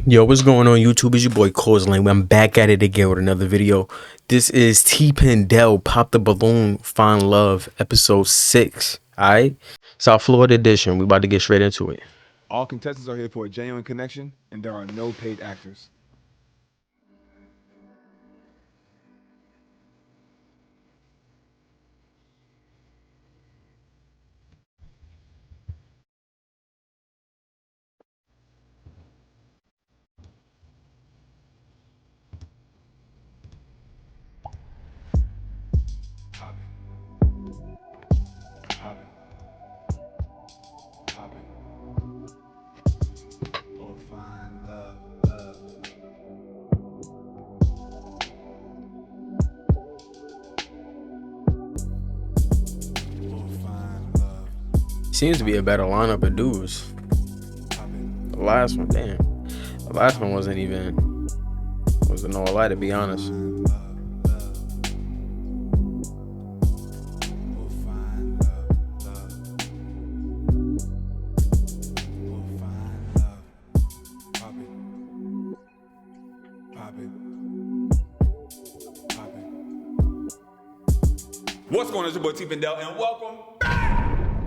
Yo, what's going on YouTube? It's your boy Kawz. I'm back at it again with another video. This is TPindell, Pop the Balloon, Find Love, Ep.6. Alright? South Florida edition. We about to get straight into it. All contestants are here for a genuine connection, and there are no paid actors. Seems to be a better lineup of dudes. The last one, damn. The last one wasn't no lie, to be honest. What's going on? It's your boy TPindell, and welcome back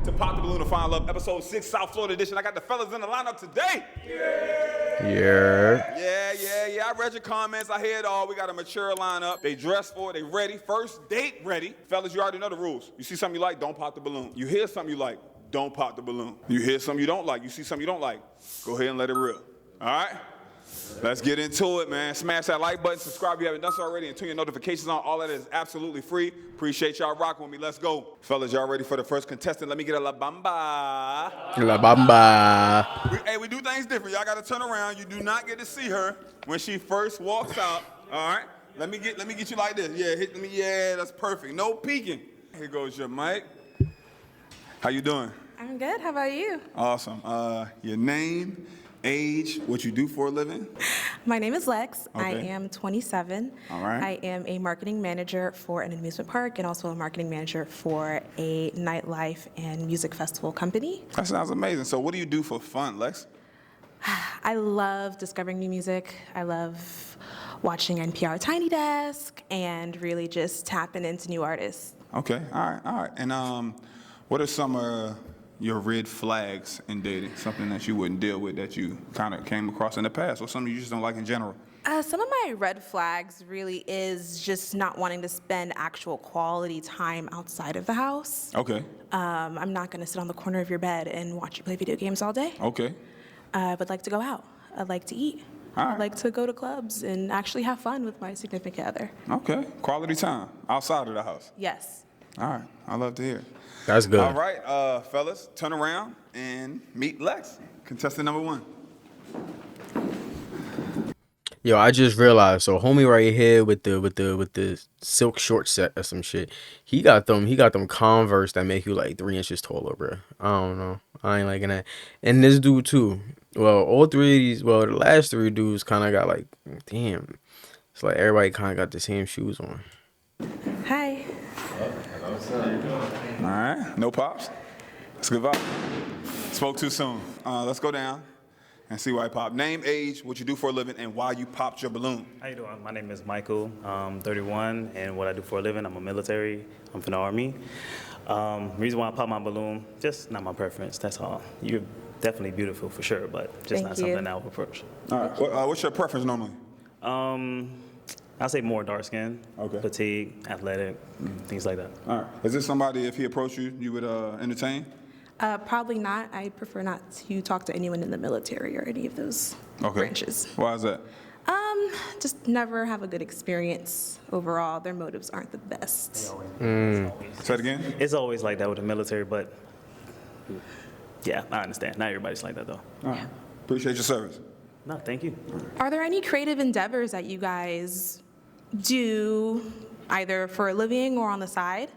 to Pop the Balloon to Find Love, Episode 6, South Florida edition. I got the fellas in the lineup today. Yeah. I read your comments. I hear it all. We got a mature lineup. They dressed for it. They ready. First date ready. Fellas, you already know the rules. You see something you like, don't pop the balloon. You hear something you like, don't pop the balloon. You hear something you don't like, you see something you don't like, go ahead and let it rip. All right? Let's get into it, man. Smash that like button, subscribe if you haven't done so already, and turn your notifications on. All that is absolutely free. Appreciate y'all rocking with me. Let's go. Fellas, y'all ready for the first contestant? Let me get a La Bamba. La Bamba. We do things different. Y'all got to turn around. You do not get to see her when she first walks out. All right? Let me get you like this. Yeah, yeah, that's perfect. No peeking. Here goes your mic. How you doing? I'm good. How about you? Awesome. Your name, age, what you do for a living? My name is Lex. Okay. I am 27. All right. I am a marketing manager for an amusement park and also a marketing manager for a nightlife and music festival company. That sounds amazing. So what do you do for fun, Lex? I love discovering new music. I love watching NPR Tiny Desk and really just tapping into new artists. Okay, all right. And what are some your red flags in dating? Something that you wouldn't deal with that you kind of came across in the past, or something you just don't like in general? Some of my red flags really is just not wanting to spend actual quality time outside of the house. Okay. I'm not going to sit on the corner of your bed and watch you play video games all day. Okay. I would like to go out. I'd like to eat. All right. I'd like to go to clubs and actually have fun with my significant other. Okay. Quality time outside of the house. Yes. All right. I love to hear. That's good. All right, fellas, turn around and meet Lex, contestant number 1. Yo, I just realized, so homie right here with the silk short set or some shit, he got them Converse that make you like 3 inches taller, bro. I don't know. I ain't liking that. And this dude too. Well, the last 3 dudes kind of got like, damn. It's like everybody kind of got the same shoes on. Hi. All right, no pops. That's a good vibe. Spoke too soon. Let's go down and see why I popped. Name, age, what you do for a living, and why you popped your balloon. How you doing? My name is Michael. I'm 31, and what I do for a living, I'm a military. I'm from the Army. Reason why I popped my balloon, just not my preference, that's all. You're definitely beautiful for sure, but just Thank not you. something I would approach. All right, what's your preference normally? I'll say more dark skin, Okay. fatigue, athletic, things like that. All right, is this somebody, if he approached you, you would entertain? Probably not. I prefer not to talk to anyone in the military or any of those branches. Why is that? Just never have a good experience overall. Their motives aren't the best. Say it again? It's always like that with the military, but yeah, I understand. Not everybody's like that though. All right, appreciate your service. No, thank you. Are there any creative endeavors that you guys do either for a living or on the side?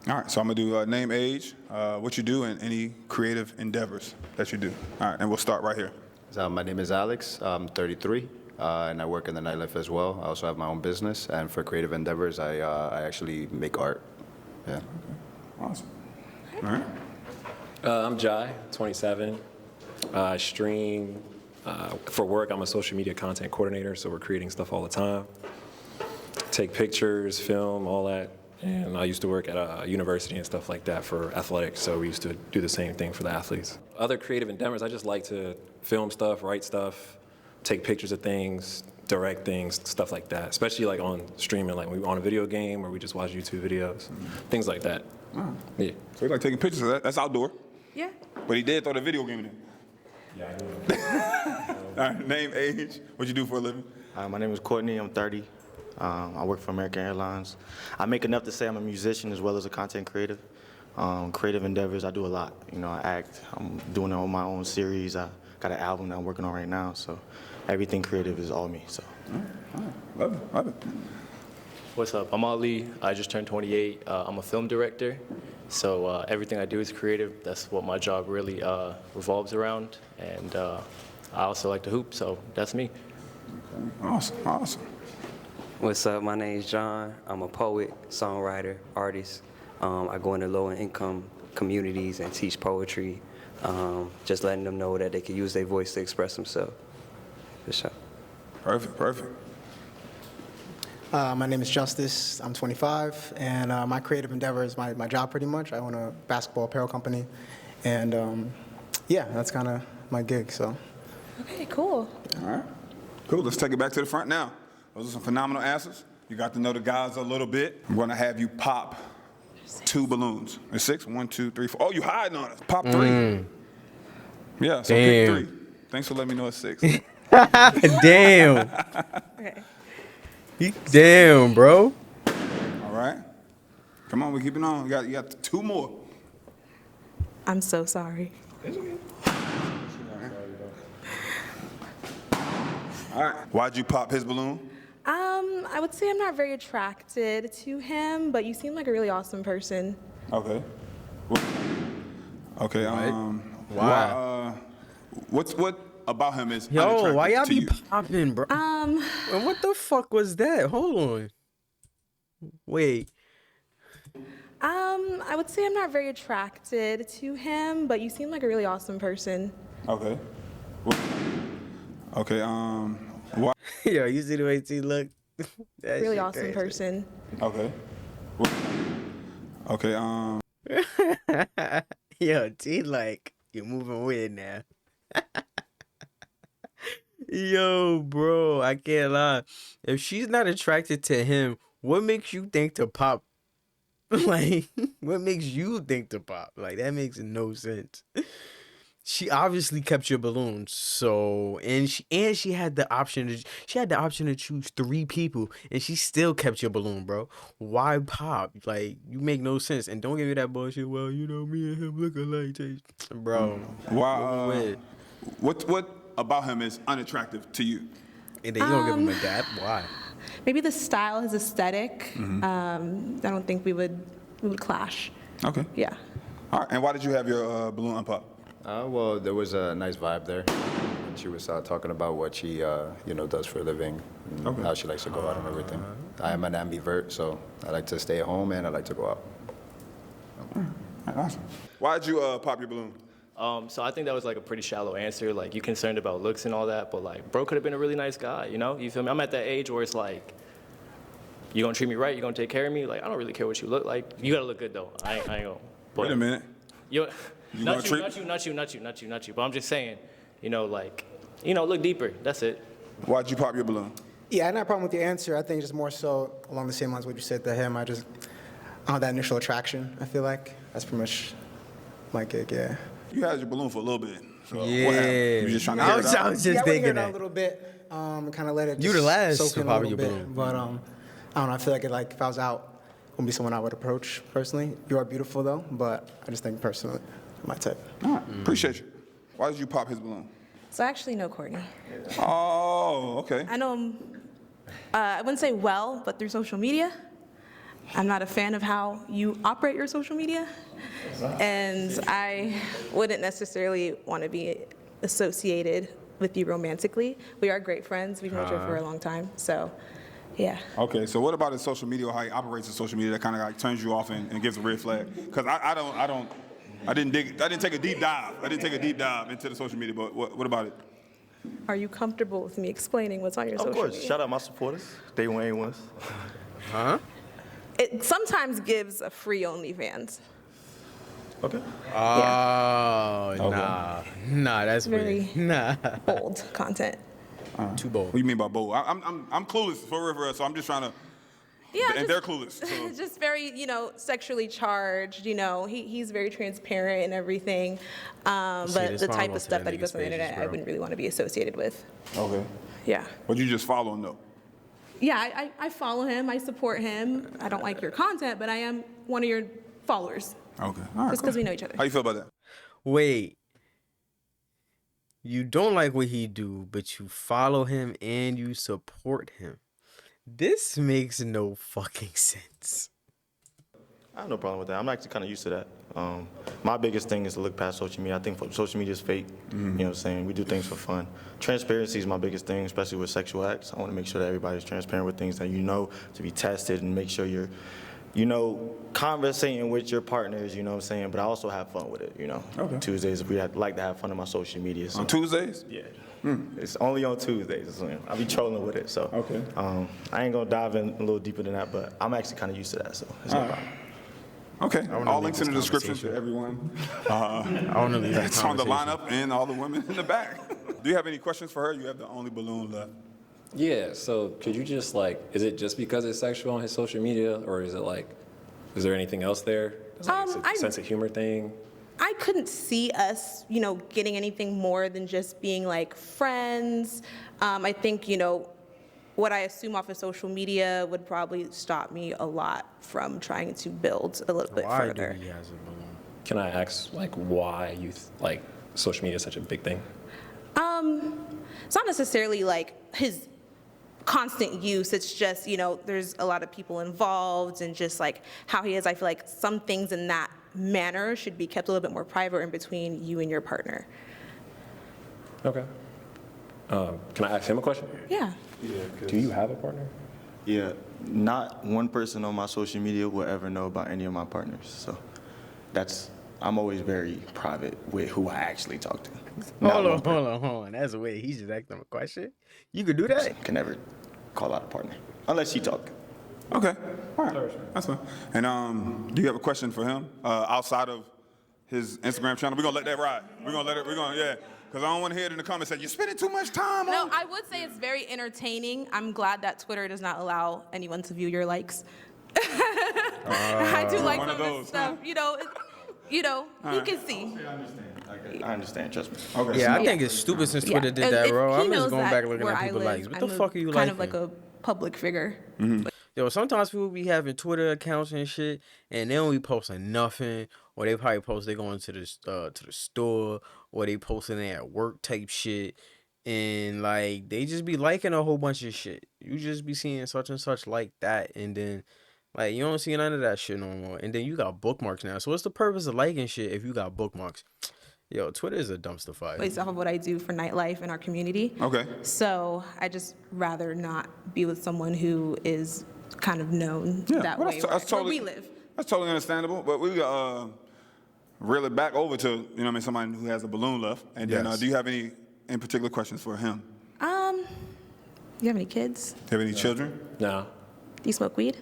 All right, so I'm gonna do name, age, what you do, and any creative endeavors that you do. All right, and we'll start right here. So my name is Alex. I'm 33, and I work in the nightlife as well. I also have my own business, and for creative endeavors, I actually make art. Yeah. Awesome. All right. I'm Jai, 27. I stream For work, I'm a social media content coordinator, so we're creating stuff all the time. Take pictures, film, all that. And I used to work at a university and stuff like that for athletics, so we used to do the same thing for the athletes. Other creative endeavors, I just like to film stuff, write stuff, take pictures of things, direct things, stuff like that, especially like on streaming, like when we're on a video game or we just watch YouTube videos, things like that. Oh. Yeah. So you like taking pictures of that? That's outdoor. Yeah. But he did throw the video game in there. Yeah, I do. All right, name, age, what you do for a living? My name is Courtney. I'm 30. I work for American Airlines. I make enough to say I'm a musician as well as a content creative. Creative endeavors, I do a lot. You know, I act. I'm doing it on my own series. I got an album that I'm working on right now. So everything creative is all me. So. All right. Love it, love it. What's up? I'm Ali. I just turned 28. I'm a film director. So everything I do is creative. That's what my job really revolves around. And I also like to hoop, so that's me. Awesome, awesome. What's up? My name is John. I'm a poet, songwriter, artist. I go into low-income communities and teach poetry, just letting them know that they can use their voice to express themselves. For sure. Perfect, perfect. My name is Justice. I'm 25, and my creative endeavor is my job pretty much. I own a basketball apparel company, and yeah, that's kind of my gig, so. Okay, cool. All right. Cool, let's take it back to the front now. Those are some phenomenal answers. You got to know the guys a little bit. I'm gonna have you pop 2 balloons. There's 6, 1, 2, 3, 4. Oh, you hiding on us. Pop 3. Yeah, so pick 3. Thanks for letting me know it's 6. Damn. Okay. Damn, bro. All right. Come on, we're keeping on. You got 2 more. I'm so sorry. All right. Why'd you pop his balloon? I would say I'm not very attracted to him, but you seem like a really awesome person. Okay. Okay. Why? What about him is Yo, unattractive why y'all to be you? popping, bro? And what the fuck was that? Hold on. Wait. I would say I'm not very attracted to him, but you seem like a really awesome person. Okay. Okay. Why? Yo, you see the way T look? That Really shit awesome crazy. person. Okay. Okay. Yo, T like you're moving weird now. Yo, bro, I can't lie. If she's not attracted to him, what makes you think to pop? Like, what makes you think to pop? Like, that makes no sense. She obviously kept your balloons, so and she had the option to choose 3 people, and she still kept your balloon, bro. Why pop? Like, you make no sense, and don't give me that bullshit. Well, you know, me and him look alike, bro. Why? What about him is unattractive to you? And then you don't give him a dap. Why? Maybe the style, his aesthetic. I don't think we would clash. Okay. Yeah. All right. And why did you have your balloon unpop? Well, there was a nice vibe there. She was talking about what she, does for a living, and how she likes to go out and everything. I am an ambivert, so I like to stay at home and I like to go out. Awesome. Why did you pop your balloon? So I think that was like a pretty shallow answer. Like, you concerned about looks and all that, but like, bro could have been a really nice guy, you know? You feel me? I'm at that age where it's like, you gonna treat me right? You gonna take care of me? Like, I don't really care what you look like. You gotta look good though. I ain't gonna. Wait a minute. Not you. But I'm just saying, look deeper. That's it. Why'd you pop your balloon? Yeah, I had no problem with your answer. I think just more so along the same lines what you said to him. I don't have that initial attraction, I feel like. That's pretty much my gig, yeah. You had your balloon for a little bit. So Yeah. what happened? You just trying to air it out? I was Yeah, just I thinking went that. a little bit, kind of let it You the last soak to in a pop little your bit. balloon. But I don't know, I feel like if I was out, wouldn't be someone I would approach personally. You are beautiful though, but I just think personally, my type. All right. Appreciate you. Why did you pop his balloon? So I actually know Courtney. Oh, okay. I know him, I wouldn't say well, but through social media. I'm not a fan of how you operate your social media. And I wouldn't necessarily want to be associated with you romantically. We are great friends. We've known each other for a long time. So, yeah. Okay, so what about his social media or how he operates his social media that kind of like turns you off and gives a red flag? Because I didn't take a deep dive. I didn't take a deep dive into the social media, but what about it? Are you comfortable with me explaining what's on your Of social course. media? Shout out my supporters. Day one A1s. Huh? It sometimes gives a free OnlyFans. Okay. Oh, Okay. nah, that's Very weird. Nah, bold content. too bold. What do you mean by bold? I'm clueless for real, so I'm just trying to. Yeah, And they're clueless. So. just very, sexually charged. He's very transparent and everything. But this the phone type goes of to stuff the that he puts niggas' on the pages, internet, I bro. wouldn't really want to be associated with. Okay. Yeah. But you just follow him though. Yeah, I follow him. I support him. I don't like your content, but I am one of your followers. Okay. All right. Just because we know each other. How you feel about that? Wait, you don't like what he do, but you follow him and you support him. This makes no fucking sense. I have no problem with that. I'm actually kind of used to that. My biggest thing is to look past social media. I think social media is fake. You know what I'm saying? We do things for fun. Transparency is my biggest thing, especially with sexual acts. I want to make sure that everybody's transparent with things that to be tested and make sure you're, conversating with your partners, you know what I'm saying? But I also have fun with it, Okay. Tuesdays, like to have fun on my social media. So. On Tuesdays? Yeah. It's only on Tuesdays. So I'll be trolling with it. So Okay. I ain't going to dive in a little deeper than that, but I'm actually kind of used to that. So it's no problem. Okay. wanna All leave links in the this description to conversation. everyone. I want to leave that That's on the conversation. lineup and all the women in the back. Do you have any questions for her? You have the only balloon left. Yeah, so could you just is it just because it's sexual on his social media, or is there anything else there? Is it a sense of humor thing? I couldn't see us, getting anything more than just being like friends. I think, what I assume off of social media would probably stop me a lot from trying to build a little bit Why further. do he has a balloon? Can I ask why you social media is such a big thing? It's not necessarily like his constant use. It's just, there's a lot of people involved and just like how he is. I feel like some things in that manner should be kept a little bit more private in between you and your partner. Okay. Can I ask him a question? Yeah. Do you have a partner? Yeah, not one person on my social media will ever know about any of my partners. So I'm always very private with who I actually talk to. Hold on. That's a way. He's just asking him a question. You could do that? Can never call out a partner unless she talk. Okay. All right. That's fine. And do you have a question for him outside of his Instagram channel? We're going to let that ride. Yeah. Because I don't want to hear it in the comments saying, you're spending too much time on. No, I would say it's very entertaining. I'm glad that Twitter does not allow anyone to view your likes. I do like one some of of those, this stuff. You can see. I understand, trust me. Okay. Yeah, I think it's stupid since Twitter did and that, if bro. he I'm just knows going that back looking where at I people live, likes. What the I'm fuck are you kind liking? of like a public figure. Yo, sometimes people be having Twitter accounts and shit, and they don't be posting nothing, or they probably post they going to the store, or they posting they at work type shit, and they just be liking a whole bunch of shit. You just be seeing such and such like that, and then you don't see none of that shit no more. And then you got bookmarks now. So what's the purpose of liking shit if you got bookmarks? Yo, Twitter is a dumpster fire. Based off of what I do for nightlife in our community. Okay. So I just rather not be with someone who is kind of known that well, way that's where totally, we live. That's totally understandable. But we reel it back over to, somebody who has a balloon left. And then Yes. do you have any in particular questions for him? You have any kids? Do you have any children? No. Do you smoke weed?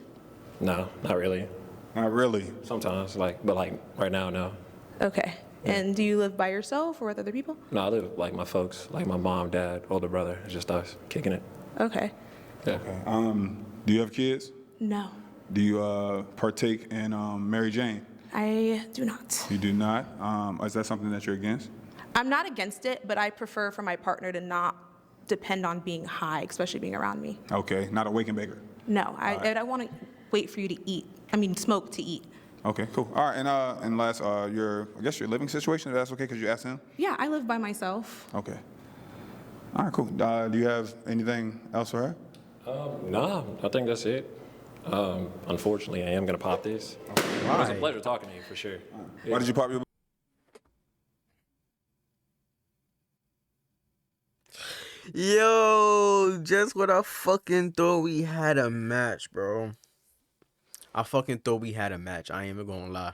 No, not really. Not really. Sometimes, but right now, no. Okay. And do you live by yourself or with other people? No, I live with my folks, my mom, dad, older brother. It's just us kicking it. Okay. Yeah. Do you have kids? No, Do you partake in Mary Jane? I do not. You do not? Is that something that you're against? I'm not against it, but I prefer for my partner to not depend on being high, especially being around me. Okay, not a wake and baker. No, I want to wait for you to smoke to eat. Okay, cool. All right, and last, your living situation, if that's okay, because you asked him? Yeah, I live by myself. Okay. All right, cool. Do you have anything else for her? No, I think that's it. Unfortunately, I am going to pop this. It was a pleasure talking to you, for sure. Why did you pop your... Yo, just when I fucking thought we had a match, bro. I fucking thought we had a match. I ain't even gonna lie.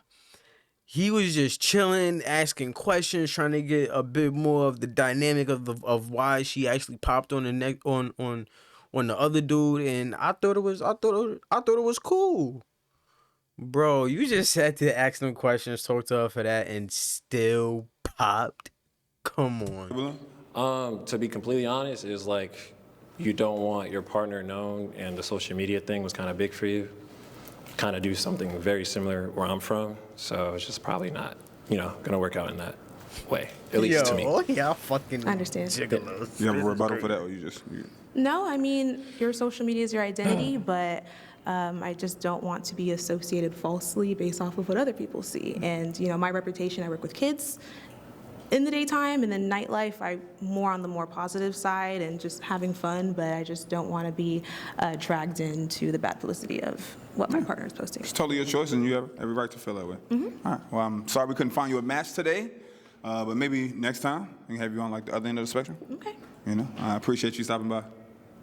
he was just chilling, asking questions, trying to get a bit more of the dynamic of why she actually popped on the neck on the other dude, and I thought it was cool. Bro, you just had to ask them questions, talk to her for that, and still popped. Come on. To be completely honest, is like you don't want your partner known, and the social media thing was kind of big for you. Kind of do something very similar where I'm from, so it's just probably not, gonna work out in that way, at least to me. Oh yeah, fucking I understand. gigolos. You have a rebuttal for that, or you? No, I mean, your social media is your identity, but I just don't want to be associated falsely based off of what other people see. And, my reputation, I work with kids in the daytime, and then nightlife, I'm more on the more positive side and just having fun, but I just don't want to be dragged into the bad publicity of what my partner is posting. It's totally your choice, and you have every right to feel that way. All right. Well, I'm sorry we couldn't find you a match today, but maybe next time we can have you on like the other end of the spectrum. Okay. I appreciate you stopping by.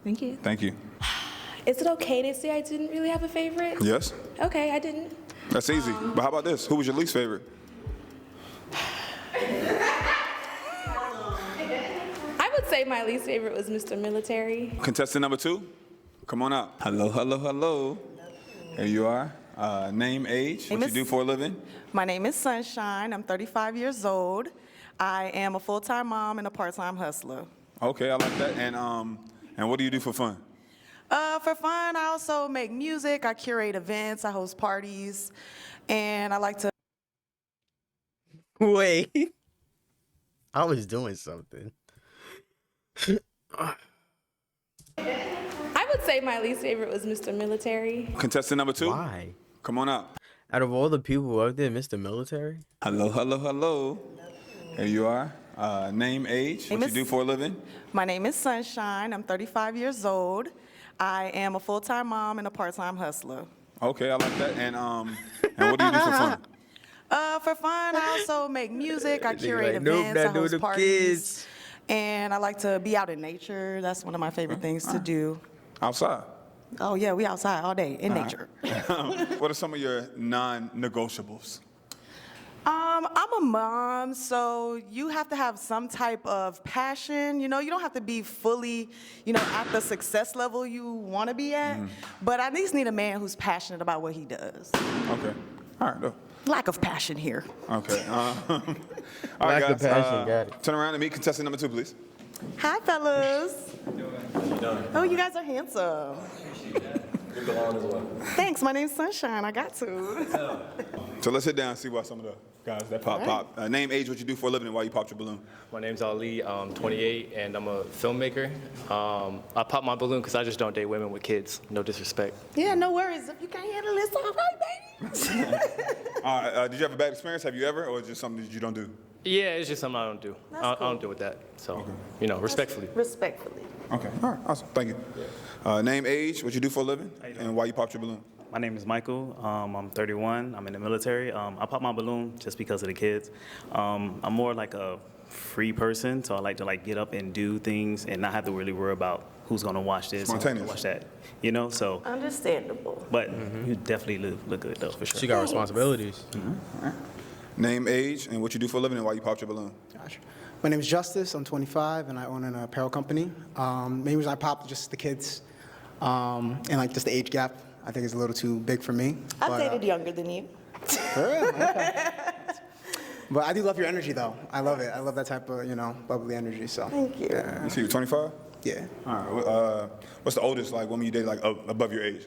Thank you. Thank you. Is it okay to say I didn't really have a favorite? Yes. Okay, I didn't. That's easy. But how about this? Who was your least favorite? I would say my least favorite was Mr. Military. Contestant number 2, come on up. Hello, hello, hello. Here you are. Name, age, what you do for a living? My name is Sunshine. I'm 35 years old. I am a full-time mom and a part-time hustler. Okay, I like that. And what do you do for fun? For fun, I also make music. I curate events. I host parties. And I like to... Wait. I was doing something. I would say my least favorite was Mr. Military. Contestant number 2? Why? Come on up. Out of all the people out there, Mr. Military? Hello, hello, hello. Here you are. Name, age, what you do for a living? My name is Sunshine. I'm 35 years old. I am a full-time mom and a part-time hustler. Okay, I like that. And what do you do for fun? For fun, I also make music. I curate like, nope, events. I not doing host them parties. kids. And I like to be out in nature. That's one of my favorite things to do. Outside. Oh, yeah, we outside all day in nature. What are some of your non-negotiables? I'm a mom, so you have to have some type of passion. You don't have to be fully, at the success level you want to be at. But I at least need a man who's passionate about what he does. Okay. All right. No. Lack of passion here. Okay. All right, Lack guys. of passion, got it. Turn around and meet contestant number 2, please. Hi, fellas. Oh, you guys are handsome. You belong as well. Thanks. My name's Sunshine. I got to. So let's sit down and see what some of the guys that pop. Name, age, what you do for a living, and why you popped your balloon. My name's Ali. I'm 28, and I'm a filmmaker. I pop my balloon because I just don't date women with kids. No disrespect. Yeah, no worries. If you can't handle this, all right, baby. All right. Did you have a bad experience? Have you ever, or is it just something that you don't do? Yeah, it's just something I don't do. I don't deal with that. So, respectfully. Respectfully. Okay. All right. Awesome. Thank you. Name, age, what you do for a living, and why you popped your balloon. My name is Michael. I'm 31. I'm in the military. I pop my balloon just because of the kids. I'm more like a free person, so I like to get up and do things and not have to really worry about who's gonna watch this, who's gonna watch that. So. Understandable. But you definitely look good though, for sure. She got responsibilities. All right. Name, age, and what you do for a living, and why you popped your balloon. Gotcha. My name is Justice. I'm 25, and I own an apparel company. Main reason I popped just the kids, and just the age gap. I think it's a little too big for me. I've dated younger than you. For real? Okay. But I do love your energy, though. I love it. I love that type of, bubbly energy. So. Thank you. Yeah. You see, you're 25? Yeah. All right. What's the oldest woman you dated above your age?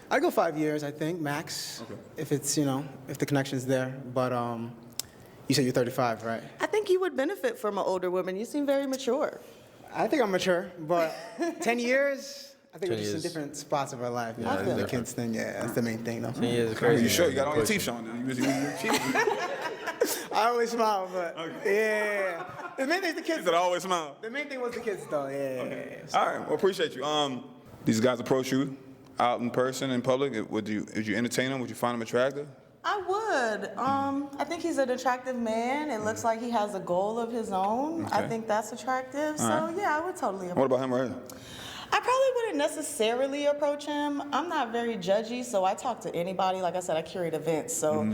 I go 5 years, I think, max. Okay. If it's if the connection's there. But you said you're 35, right? I think you would benefit from an older woman. You seem very mature. I think I'm mature, but 10 years. I think 10 we're just in years. different spots of our life. Yeah, The kids thing, yeah, that's the main thing, though. 10 years is crazy. You sure? man. You got all your teeth showing now. I always smile, but yeah. The main thing is the kids. You said I always smile. The main thing was the kids, though. Yeah. Okay. All right. Well, appreciate you. These guys approach you out in person, in public. Would you entertain them? Would you find them attractive? I would. I think he's an attractive man. It looks like he has a goal of his own. Okay. I think that's attractive. So, right. yeah, I would totally. What about him or her? I probably wouldn't wouldn't necessarily approach him. I'm not very judgy, so I talk to anybody. Like I said, I curate events, so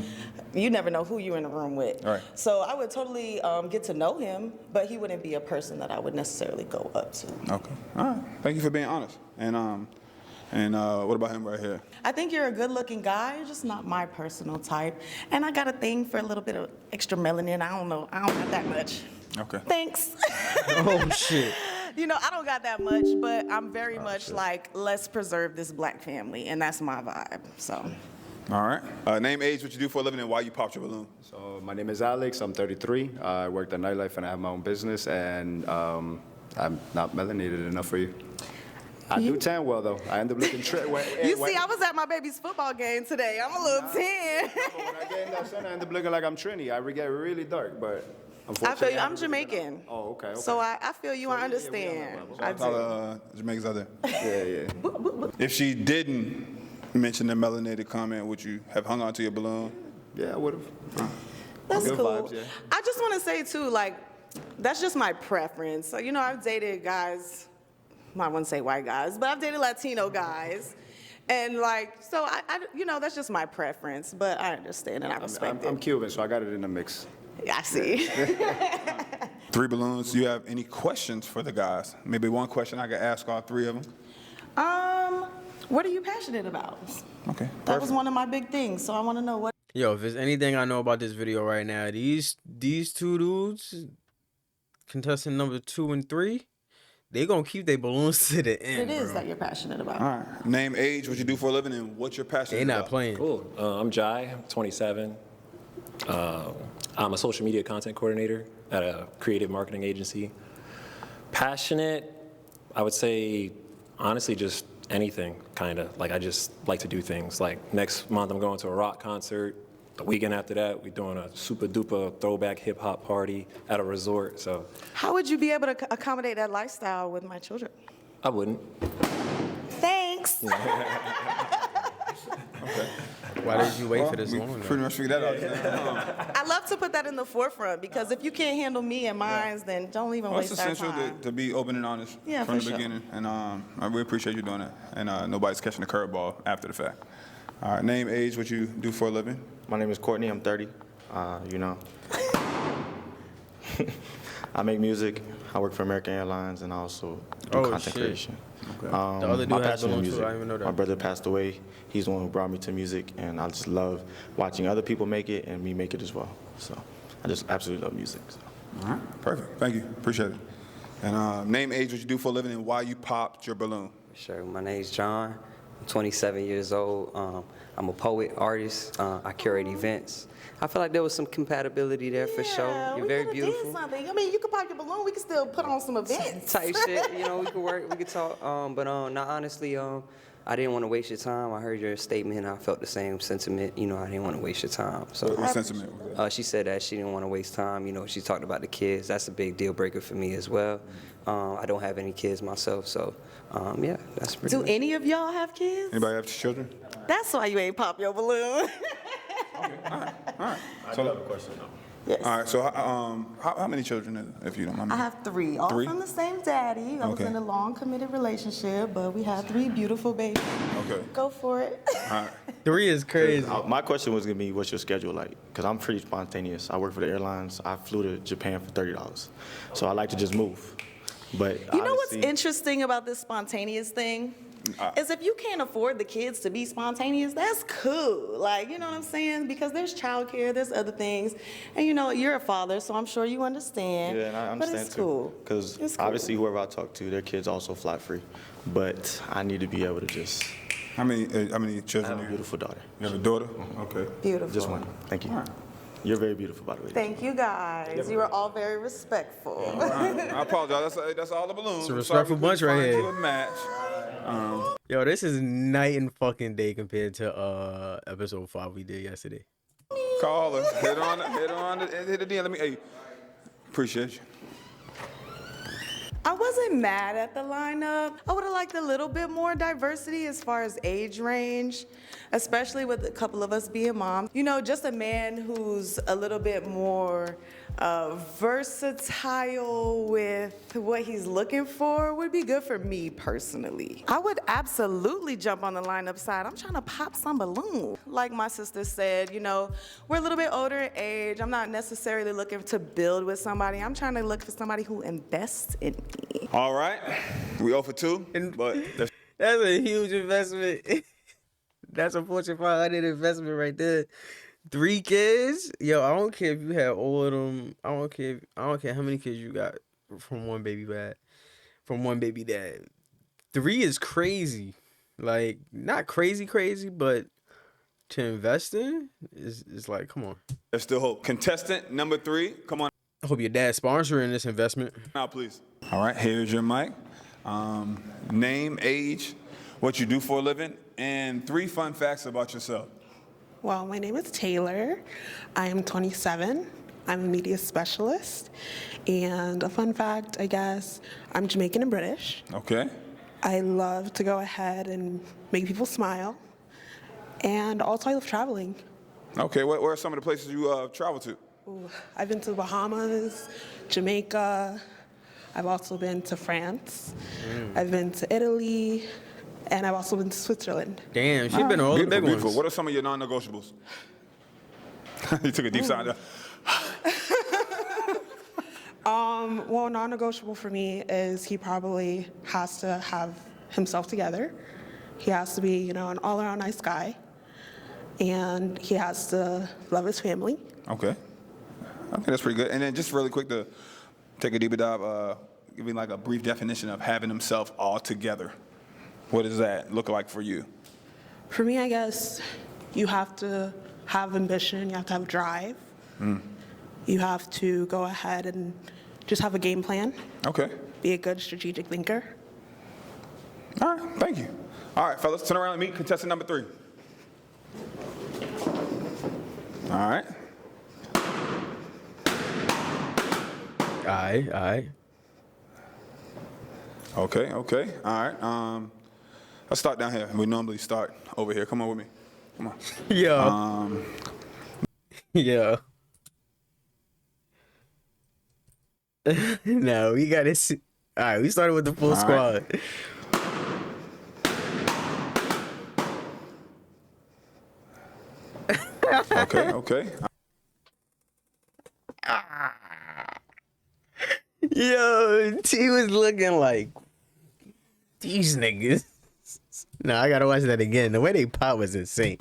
you never know who you're in the room with. Right. So I would totally get to know him, but he wouldn't be a person that I would necessarily go up to. Okay. All right. Thank you for being honest. And what about him right here? I think you're a good-looking guy. You're just not my personal type. And I got a thing for a little bit of extra melanin. I don't know. I don't have that much. Okay. Thanks. Oh shit. You know, I don't got that much, but I'm very much like, let's preserve this black family, and that's my vibe, so. All right. Name, age, what you do for a living, and why you popped your balloon. So my name is Alex. I'm 33. I work at nightlife and I have my own business, and I'm not melanated enough for you. I do tan well though. I end up looking You see, I was at my baby's football game today. I'm a little tan. When I get in that sun, I end up looking like I'm Trini. I get really dark, but I unfortunately. feel you. I'm Jamaican. Oh, okay. So I feel you. I understand. I do. Jamaicans out there. Yeah. If she didn't mention the melanated comment, would you have hung on to your balloon? Yeah, I would have. That's Good cool. vibes, yeah. I just want to say too, like, that's just my preference. So, you know, I've dated guys. I wouldn't say white guys, but I've dated Latino guys. And like, so I you know, that's just my preference, but I understand and I respect I'm it. Cuban, so I got it in the mix. I see. 3 balloons. Do you have any questions for the guys? Maybe one question I could ask all 3 of them. What are you passionate about? Okay. That was one of my big things, so I want to know what. Yo, if there's anything I know about this video right now, these 2 dudes, contestant number 2 and 3, they gonna keep their balloons to the end. It is bro. that you're passionate about. All right. Name, age, what you do for a living, and what you're passionate They about. not playing. Cool. I'm Jai, I'm 27. I'm a social media content coordinator at a creative marketing agency. Passionate, I would say, honestly, just anything, kind of. Like, I just like to do things. Like, next month, I'm going to a rock concert. The weekend after that, we're doing a super duper throwback hip hop party at a resort. So How would you be able to accommodate that lifestyle with my children? I wouldn't. Thanks. Why did you wait for this we long? pretty much figured that out. I love to put that in the forefront because if you can't handle me and mine, then don't even Well, it's waste our essential time. to be open and honest Yeah, from for the sure. beginning. And I really appreciate you doing that. And nobody's catching the curveball after the fact. All right. Name, age, what you do for a living. My name is Courtney. I'm 30. You know, I make music. I work for American Airlines, and I also do Oh, content shit. creation. The other My dude has passion is balloons too. music. I didn't even know that. My brother passed away. He's the one who brought me to music, and I just love watching other people make it and me make it as well. So I just absolutely love music. So. All right. Perfect. Thank you. Appreciate it. And name, age, what you do for a living, and why you popped your balloon. Sure. My name's John. I'm 27 years old. I'm a poet, artist. I curate events. I feel like there was some compatibility there for sure. You're very beautiful. Did something. I mean, you could pop your balloon. We could still put on some events. Type shit, you know, we could work, we could talk. But nah, honestly, I didn't want to waste your time. I heard your statement and I felt the same sentiment. You know, I didn't want to waste your time. So What sentiment was that? she said that she didn't want to waste time. You know, she talked about the kids. That's a big deal breaker for me as well. I don't have any kids myself, so yeah, that's pretty Do much any of y'all have kids? Anybody have children? That's why you ain't pop your balloon. All right. I do have a question though. Yes. All right. So how many children, if you don't mind me? I have 3, all 3? from the same daddy. I was Okay. in a long committed relationship, but we have 3 beautiful babies. Okay. Go for it. All right. 3 is crazy. My question was gonna be, what's your schedule like? Because I'm pretty spontaneous. I work for the airlines. I flew to Japan for $30, so I like to just move. But You know what's honestly- interesting about this spontaneous thing? Is if you can't afford the kids to be spontaneous, that's cool. Like, you know what I'm saying? Because there's childcare, there's other things. And you know, you're a father, so I'm sure you understand. Yeah, and I understand but it's too. cool. Because It's cool. obviously, whoever I talk to, their kids also fly free. But I need to be able to just. How many I children? have do a you beautiful daughter. You have a daughter? Okay. Beautiful. Just one. Thank you. You're very beautiful, by the way. Thank you guys. You are all very respectful. I apologize. That's all the balloons. It's a I'm respectful sorry we bunch couldn't right find here. you a match. Yo, this is night and fucking day compared to episode 5 we did yesterday. Call her. Hit it in. Let me. Hey, appreciate you. I wasn't mad at the lineup. I would have liked a little bit more diversity as far as age range, especially with a couple of us being moms. You know, just a man who's a little bit more Versatile with what he's looking for would be good for me personally. I would absolutely jump on the lineup side. I'm trying to pop some balloon. Like my sister said, you know, we're a little bit older in age. I'm not necessarily looking to build with somebody. I'm trying to look for somebody who invests in me. All right, we 0 for 2, but That's a huge investment. That's a Fortune 500 investment right there. 3 kids, yo. I don't care if you have all of them. I don't care. I don't care how many kids you got from one baby dad. From one baby dad, 3 is crazy. Like not crazy, but to invest in is like, come on. there's still hope. Contestant number 3, come on I hope your dad's sponsoring this investment. now, please. All right, here's your mic. Name, age, what you do for a living, and 3 fun facts about yourself. Well, my name is Taylor. I am 27. I'm a media specialist. And a fun fact, I guess, I'm Jamaican and British. Okay. I love to go ahead and make people smile. And also, I love traveling. Okay, where are some of the places you travel to? Ooh, I've been to the Bahamas, Jamaica. I've also been to France. I've been to Italy. And I've also been to Switzerland. Damn, she's been all the big Beautiful. ones. What are some of your non-negotiables? You took a deep sigh there. Well, non-negotiable for me is he probably has to have himself together. He has to be, you know, an all-around nice guy. And he has to love his family. Okay. I think that's pretty good. And then just really quick to take a deeper dive, give me like a brief definition of having himself all together. What does that look like for you? For me, I guess you have to have ambition, you have to have drive. You have to go ahead and just have a game plan. Okay. Be a good strategic thinker. All right, thank you. All right, fellas, turn around and meet contestant number 3. All right. Aye. Okay. All right. Let's start down here. We normally start over here. Come on with me. Come on. Yo. Yo. No, we gotta see. All right, we started with the full squad. Okay. Yo, T was looking like these niggas. No, I gotta watch that again. The way they pop was insane.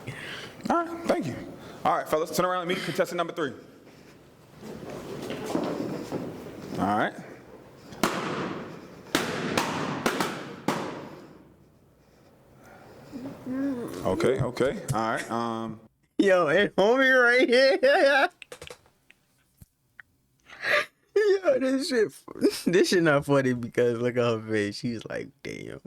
All right, thank you. All right, fellas, turn around and meet contestant number 3. All right. Okay. All right. Yo, and homie right here. Yo, this shit not funny because look at her face. She's like, damn.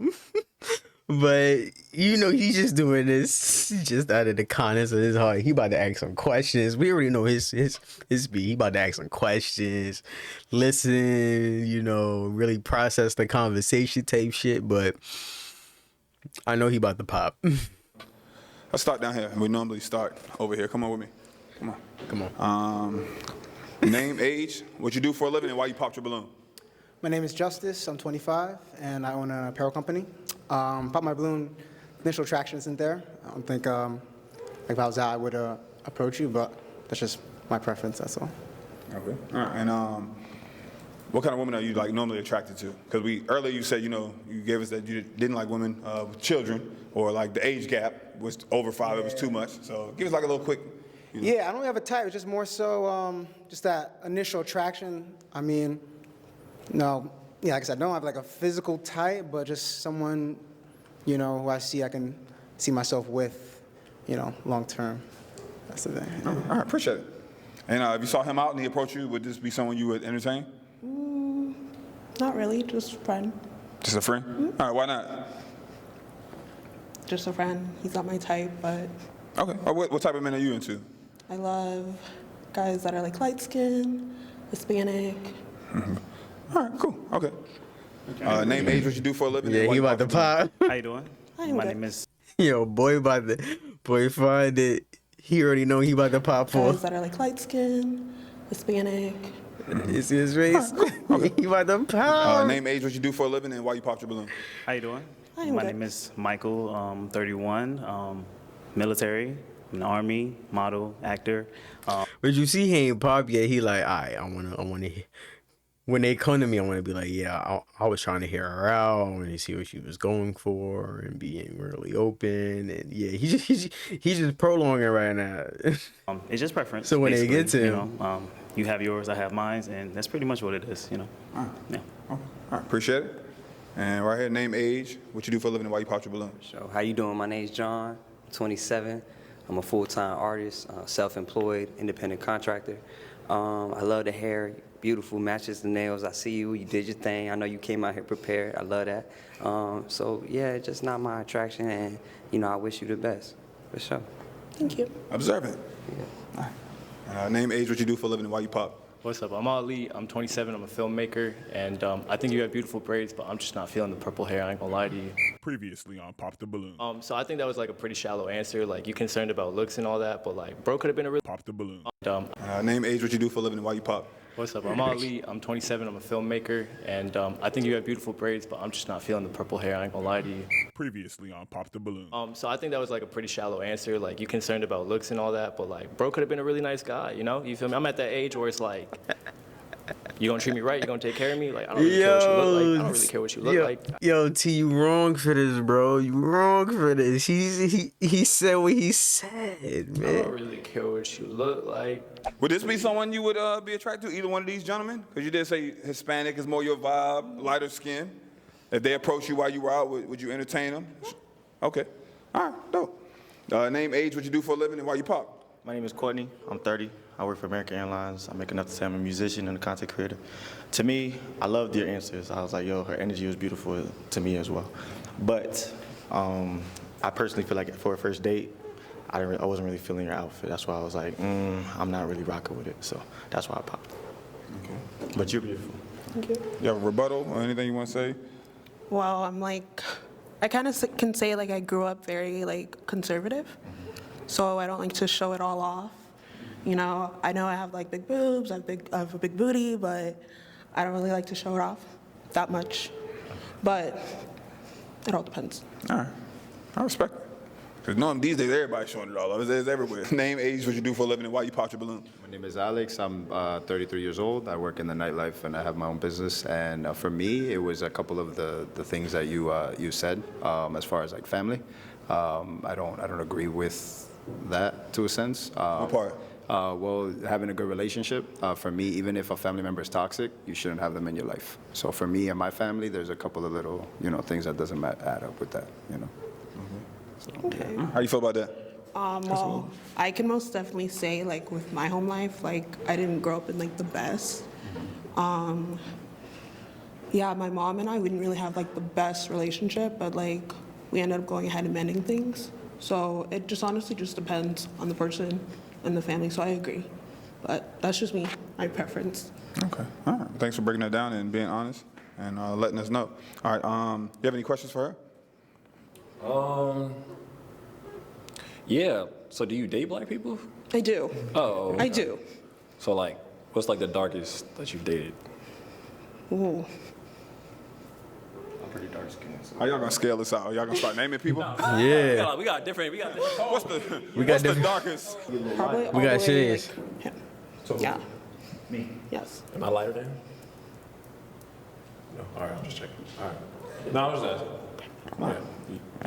But you know he's just doing this just out of the kindness of his heart. He about to ask some questions. We already know his beat. He about to ask some questions, listen, you know, really process the conversation type shit. But I know he about to pop. Let's start down here. We normally start over here. Come on with me. Come on. Name, age, what you do for a living, and why you popped your balloon. My name is Justice. I'm 25, and I own an apparel company. Pop my balloon, initial attraction isn't there. I don't think, like if I was out, I would approach you, but that's just my preference, that's all. Okay. All right. And what kind of woman are you like normally attracted to? Because earlier you said, you know, you gave us that you didn't like women with children, or like the age gap was over 5, it was too much. So give us like a little quick. You know. Yeah, I don't have a type. It's just more so just that initial attraction. I mean, no, yeah, like I said, I don't have like a physical type, but just someone, you know, who I can see myself with, you know, long term. That's the thing. All right, appreciate it. And if you saw him out and he approached you, would this be someone you would entertain? Not really, just a friend. Just a friend? Mm-hmm. All right, why not? Just a friend. He's not my type, but Okay. What type of men are you into? I love guys that are like light skin, Hispanic. Mm-hmm. All right, cool. Okay. Name, age, what you do for a living. Yeah, he about to pop. How you doing? My name is. Yo, boy find it. He already know he about to pop for. Guys that are like light skin, Hispanic. It's his race. He about to pound. Name, age, what you do for a living, and why you popped your balloon. How you doing? I'm My good. name is Michael, 31, military, in the Army, model, actor. But you see, he ain't pop yet. He like, I wanna. When they come to me, I want to be like, yeah, I was trying to hear her out. I want to see what she was going for and being really open. And yeah, he's just prolonging right now. It's just preference. So when they basically, get to you him- know, you have yours, I have mine, and that's pretty much what it is, you know. Yeah. All right, appreciate it. And right here, name, age, what you do for a living, and why you popped your balloon. So, how you doing? My name's John, 27. I'm a full-time artist, self-employed, independent contractor. I love the hair, beautiful, matches the nails. I see you, you did your thing. I know you came out here prepared. I love that. So yeah, it's just not my attraction, and you know, I wish you the best, for sure. Thank you. Observant. All right. Name, age, what you do for a living, and why you pop. What's up? I'm Ali. I'm 27. I'm a filmmaker, and I think you have beautiful braids, but I'm just not feeling the purple hair. I ain't gonna lie to you. Previously on Pop the Balloon. So I think that was like a pretty shallow answer. Like, you concerned about looks and all that, but like, bro could have been a really. Pop the Balloon. Name, age, what you do for a living, and why you pop. What's up? I'm Ali. I'm 27. I'm a filmmaker, and I think you have beautiful braids, but I'm just not feeling the purple hair. I ain't gonna lie to you. Previously on Pop the Balloon. So I think that was like a pretty shallow answer. Like, you concerned about looks and all that, but like, bro could have been a really nice guy. You know? You feel me? I'm at that age where it's like, you gonna treat me right? You gonna take care of me? Like, I don't really care what you look like. I don't really care what you look like. Yo, T, you wrong for this, bro. You wrong for this. He said what he said, I man. don't really care what you look like. Would this be someone you would be attracted to, either one of these gentlemen? Because you did say Hispanic is more your vibe, lighter skin. If they approach you while you were out, would you entertain them? Okay. All right, dope. Name, age, what you do for a living, and why you pop. My name is Courtney. I'm 30. I work for American Airlines. I make enough to say I'm a musician and a content creator. To me, I loved your answers. I was like, yo, her energy was beautiful to me as well. But I personally feel like for a first date, I wasn't really feeling your outfit. That's why I was like, I'm not really rocking with it. So that's why I popped. Okay. But you're beautiful. Thank you. You have a rebuttal or anything you want to say? Well, I'm like, I kind of can say like I grew up very like conservative, so I don't like to show it all off. You know I have like big boobs, I have a big booty, but I don't really like to show it off that much. But it all depends. All right. I respect it. Because knowing these days, everybody's showing it all off. It's everywhere. Name, age, what you do for a living, and why you popped your balloon. My name is Alex. I'm 33 years old. I work in the nightlife and I have my own business. And for me, it was a couple of the things that you said as far as like family. I don't agree with that to a sense. What part? Well, having a good relationship. For me, even if a family member is toxic, you shouldn't have them in your life. So for me and my family, there's a couple of little things that doesn't add up with that. Okay. How you feel about that? Well, I can most definitely say like with my home life, like I didn't grow up in like the best. Yeah, my mom and I, we didn't really have like the best relationship, but like we ended up going ahead and mending things. So it just honestly just depends on the person and the family, so I agree. But that's just me, my preference. Okay. All right. Thanks for breaking that down and being honest and letting us know. All right. You have any questions for her? Yeah. So do you date black people? I do. Oh. Okay. I do. So like, what's like the darkest that you've dated? Ooh. I'm pretty dark skinned. So. How y'all gonna scale this out? Y'all gonna start naming people? Yeah. We got different. What's the darkest? Probably all We got the way, shades. like, him. So Yeah. Me. Yes. Am I lighter than him? No. All right. I'm just checking. All right. No, I was just asking.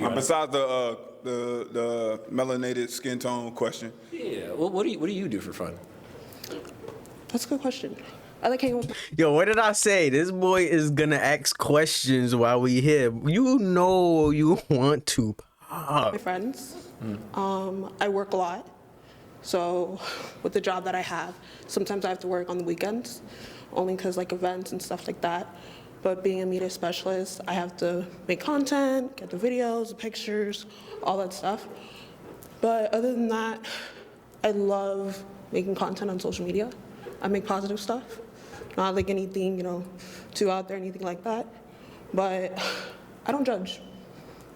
Yeah. Besides the melanated skin tone question. Yeah. Well, what do you do for fun? That's a good question. I like hanging with Yo, what did I say? This boy is gonna ask questions while we here. You know you want to pop. my friends. I work a lot. So with the job that I have, sometimes I have to work on the weekends, only because like events and stuff like that. But being a media specialist, I have to make content, get the videos, the pictures, all that stuff. But other than that, I love making content on social media. I make positive stuff, not like anything, too out there, anything like that. But I don't judge,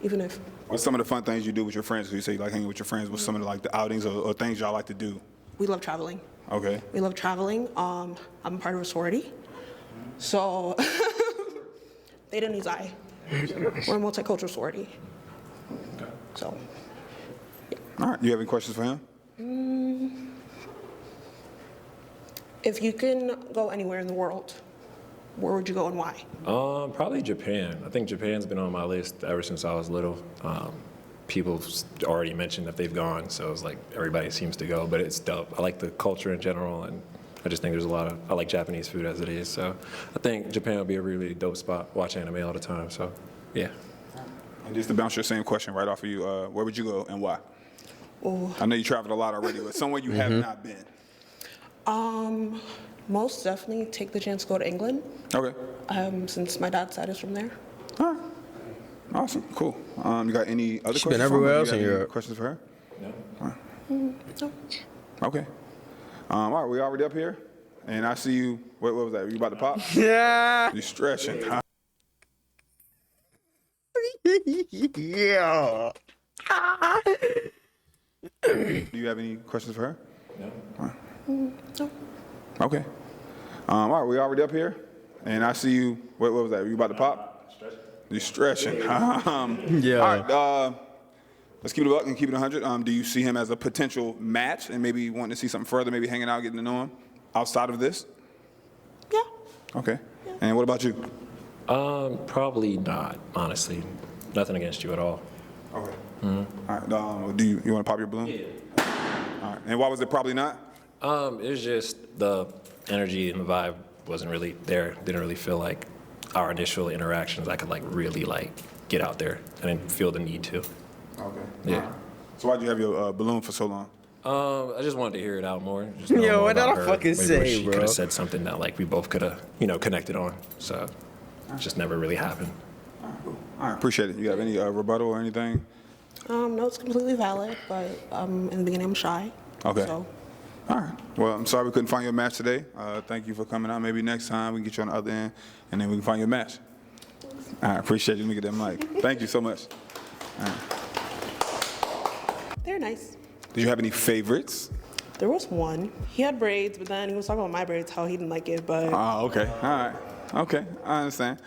even if. What's some of the fun things you do with your friends? You say you like hanging with your friends. What's some of the outings or things y'all like to do? We love traveling. Okay. We love traveling. I'm part of a sorority. So, they didn't use I. We're a multicultural sorority. So. All right. You have any questions for him? If you can go anywhere in the world, where would you go and why? Probably Japan. I think Japan's been on my list ever since I was little. People already mentioned that they've gone, so it's like everybody seems to go, but it's dope. I like the culture in general, and I just think there's a lot of, I like Japanese food as it is, so I think Japan would be a really dope spot. Watch anime all the time, so yeah. And just to bounce your same question right off of you, where would you go and why? I know you traveled a lot already, but somewhere you have not been. Most definitely take the chance to go to England. Okay. Since my dad's side is from there. All right. Awesome. Cool. You got any other questions? She's been everywhere else in in Europe. Questions for her? No. No. Okay. All right. We already up here, and I see you. What was that? You about to pop? Yeah. You stretching? Yeah. Do you have any questions for her? No. All right. No. Okay. All right. We already up here, and I see you. What was that? You about to pop? You stretching? Yeah. All right. Let's keep it up and keep it 100. Do you see him as a potential match, and maybe wanting to see something further, maybe hanging out, getting to know him outside of this? Yeah. Okay. Yeah. And what about you? Probably not, honestly. Nothing against you at all. Okay. Mm-hmm. All right. Do you want to pop your balloon? Yeah. All right. And why was it probably not? It was just the energy and the vibe wasn't really there. Didn't really feel like our initial interactions, I could really get out there. I didn't feel the need to. Okay. Yeah. Right. So why'd you have your balloon for so long? I just wanted to hear it out more. Just know Yo, more what did about I her. fucking Maybe say, she bro? could have said something that we both could have, connected on. So it just never really happened. All right, cool. All right, appreciate it. You have any rebuttal or anything? No, it's completely valid, but in the beginning I'm shy. Okay. So. All right. Well, I'm sorry we couldn't find your match today. Thank you for coming out. Maybe next time we can get you on the other end, and then we can find your match. All right. Appreciate you. Let me get that mic. Thank you so much. All right. They're nice. Did you have any favorites? There was one. He had braids, but then he was talking about my braids, how he didn't like it, but. Oh, okay. All right. Okay. I understand.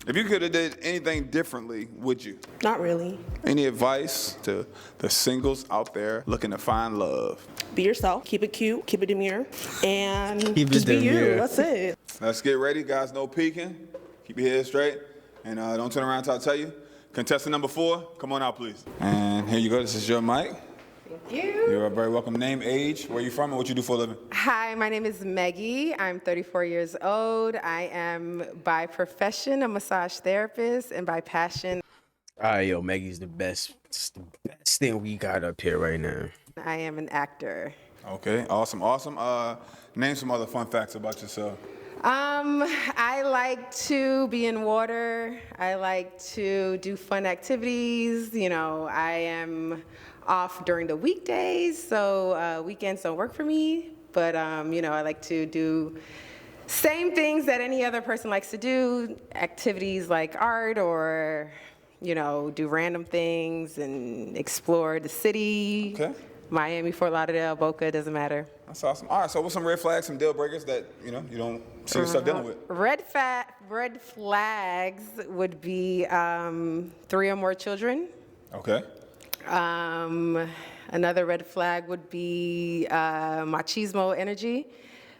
If you could have did anything differently, would you? Not really. Any advice to the singles out there looking to find love? Be yourself. Keep it cute. Keep it demure. And Keep it just be demure. you. That's it. Let's get ready, guys. No peeking. Keep your head straight. And don't turn around until I tell you. Contestant number 4, come on out, please. And here you go. This is your mic. Thank you. You're very welcome. Name, age, where you from, and what you do for a living. Hi, my name is Maggie. I'm 34 years old. I am by profession a massage therapist and by passion. All right, yo, Maggie's the best. It's the best thing we got up here right now. I am an actor. Okay, awesome. Name some other fun facts about yourself. I like to be in water. I like to do fun activities. I am off during the weekdays, so weekends don't work for me. But, I like to do same things that any other person likes to do, activities like art or, do random things and explore the city. Okay. Miami, Fort Lauderdale, Boca, doesn't matter. That's awesome. All right, so what's some red flags, some deal breakers that, you don't see yourself dealing with? Red flags would be 3 or more children. Okay. Another red flag would be machismo energy,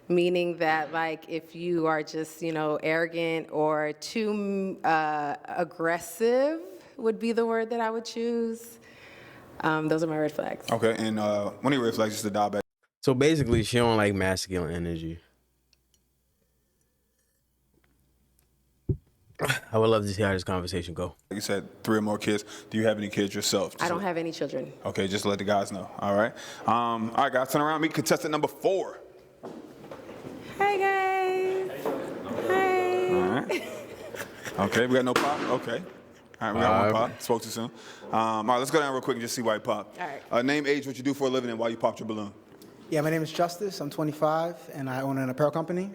meaning that if you are just arrogant or too aggressive would be the word that I would choose. Those are my red flags. Okay, and one of your red flags is to dial back. So basically, she don't like masculine energy. I would love to see how this conversation go. Like you said, 3 or more kids. Do you have any kids yourself? I don't have any children. Okay, just to let the guys know. All right. All right, guys, turn around. Meet contestant number 4. Hi, guys. Hi. All right. Okay, we got no pop? Okay. All right, we got one pop. Spoke too soon. All right, let's go down real quick and just see why you popped. All right. Name, age, what you do for a living, and why you popped your balloon. Yeah, my name is Justice. I'm 25, and I own an apparel company.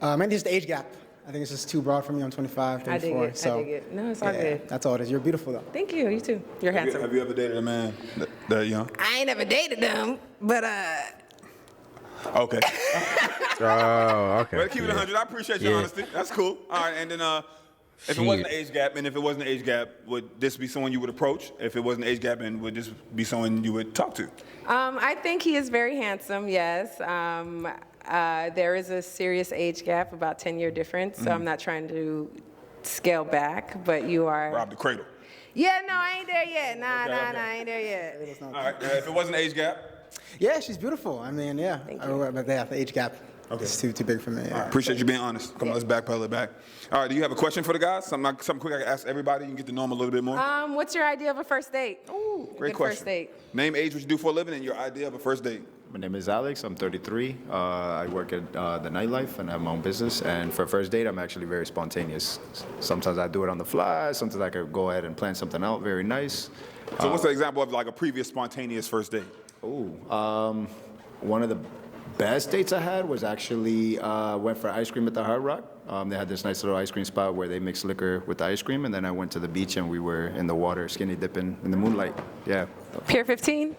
Maybe just the age gap. I think it's just too broad for me. I'm 25, 34. I dig it. So, I dig it. No, it's all good. That's all it is. You're beautiful, though. Thank you. You too. You're handsome. Have you ever dated a man that young? I ain't never dated them, but Okay. Oh, okay. Well, keep it 100. I appreciate your honesty. That's cool. All right, and then if it wasn't an age gap, and if it wasn't an age gap, would this be someone you would approach? If it wasn't an age gap, and would this be someone you would talk to? I think he is very handsome, yes. There is a serious age gap, about 10-year difference, so I'm not trying to scale back, but you are. Rob the cradle. Yeah, no, I ain't there yet. Nah, I ain't there yet. All right, if it wasn't an age gap? Yeah, she's beautiful. I mean, yeah. But yeah, the age gap is too big for me. Yeah. All right, appreciate you being honest. Come on, let's backpedal it back. All right, do you have a question for the guys? Something quick I can ask everybody. You can get to know them a little bit more. What's your idea of a first date? Ooh, Great good question. First date. Name, age, what you do for a living, and your idea of a first date. My name is Alex. I'm 33. I work at the nightlife and I have my own business. And for a first date, I'm actually very spontaneous. Sometimes I do it on the fly. Sometimes I could go ahead and plan something out very nice. So what's the example of like a previous spontaneous first date? One of the best dates I had was actually went for ice cream at the Hard Rock. They had this nice little ice cream spot where they mix liquor with the ice cream, and then I went to the beach and we were in the water skinny dipping in the moonlight. Yeah. Pier 15?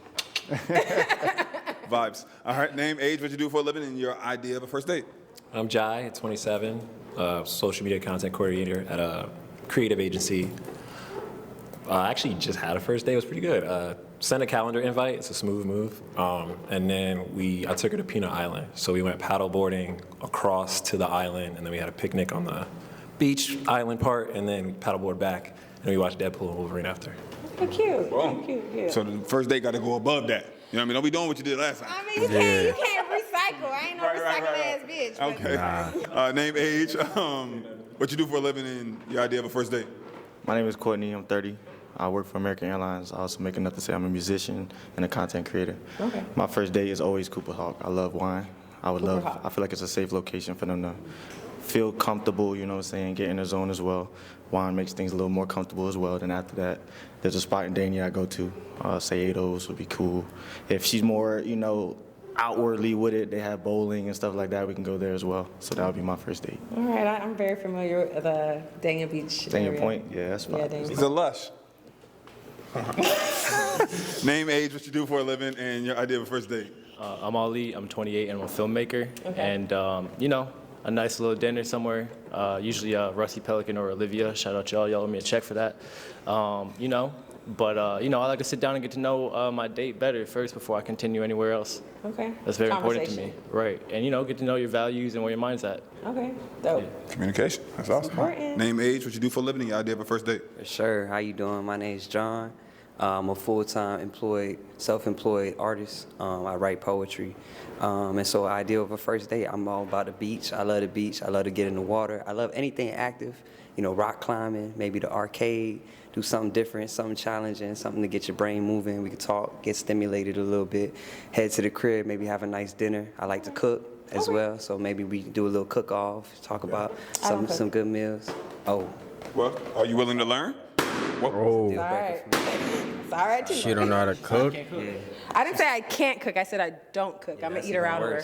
Vibes. All right, name, age, what you do for a living, and your idea of a first date. I'm Jai, 27, social media content coordinator at a creative agency. I actually just had a first date. It was pretty good. Sent a calendar invite. It's a smooth move. And then I took her to Peanut Island. So we went paddle boarding across to the island, and then we had a picnic on the beach island part, and then paddleboard back, and we watched Deadpool and Wolverine after. Cute. Boom. Cute. So the first date got to go above that. You know what I mean? Don't be doing what you did last time. I mean, you can't recycle. I ain't no recycle ass bitch. but- Okay. Name, age, what you do for a living, and your idea of a first date. My name is Courtney. I'm 30. I work for American Airlines. I also make enough to say I'm a musician and a content creator. Okay. My first date is always Cooper Hawk. I love wine. I feel like it's a safe location for them to feel comfortable, you know what I'm saying, get in the zone as well. Wine makes things a little more comfortable as well. Then after that, there's a spot in Dania I go to. Say Ados would be cool. If she's more, outwardly with it, they have bowling and stuff like that. We can go there as well. So that would be my first date. All right, I'm very familiar with the Dania Beach Dania area. Point? Yeah, that's fine. Yeah, Dania He's a lush. Name, age, what you do for a living, and your idea of a first date. I'm Ali. I'm 28 and I'm a filmmaker. Okay. And, a nice little dinner somewhere. Usually Rusty Pelican or Olivia. Shout out y'all. Y'all owe me a check for that. But I like to sit down and get to know my date better first before I continue anywhere else. Okay. That's very important to Conversation. me. Right. And, get to know your values and where your mind's at. Okay, dope. Communication. That's awesome. Important. Name, age, what you do for a living, and your idea of a first date. Sure. How you doing? My name's John. I'm a full-time self-employed artist. I write poetry. And so the idea of a first date, I'm all about the beach. I love the beach. I love to get in the water. I love anything active, rock climbing, maybe the arcade, do something different, something challenging, something to get your brain moving. We could talk, get stimulated a little bit, head to the crib, maybe have a nice dinner. I like to cook as well, so maybe we do a little cook-off, talk about some good meals. Oh. Well, are you willing to learn? Oh. All right. It's all right, too. She don't know how to cook. I didn't say I can't cook. I said I don't cook. I'm an eater-outer.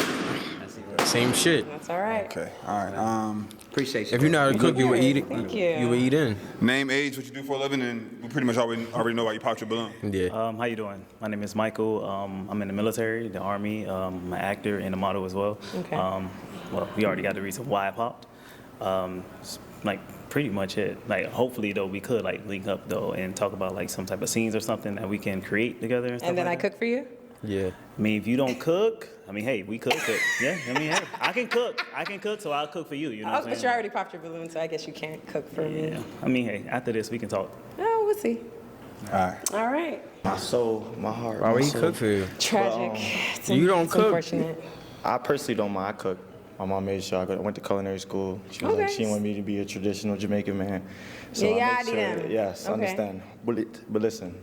Same shit. That's all right. Okay. All right. Appreciate you. If you know how to cook, you would eat it. Thank you. You would eat in. Name, age, what you do for a living, and we pretty much already know why you popped your balloon. Yeah. How you doing? My name is Michael. I'm in the military, the Army. I'm an actor and a model as well. Okay. Well, we already got the reason why I popped. Pretty much it. Hopefully though we could link up though and talk about some type of scenes or something that we can create together and stuff. And then I like that. cook for you? Yeah. I mean, if you don't cook, hey, we could cook. Yeah, hey, I can cook, so I'll cook for you. You know what I'm But you saying? already popped your balloon, so I guess you can't cook for me. Yeah. Hey, after this we can talk. Oh, we'll see. All right. All right. My soul, my heart. Why my would he soul. cook for you? Tragic. You don't It's cook? Unfortunate. I personally don't mind. I cook. My mom made sure I went to culinary school. She was like, Okay. she wanted me to be a traditional Jamaican man. So Yeah, I I make did. yes, Okay. understand. But listen,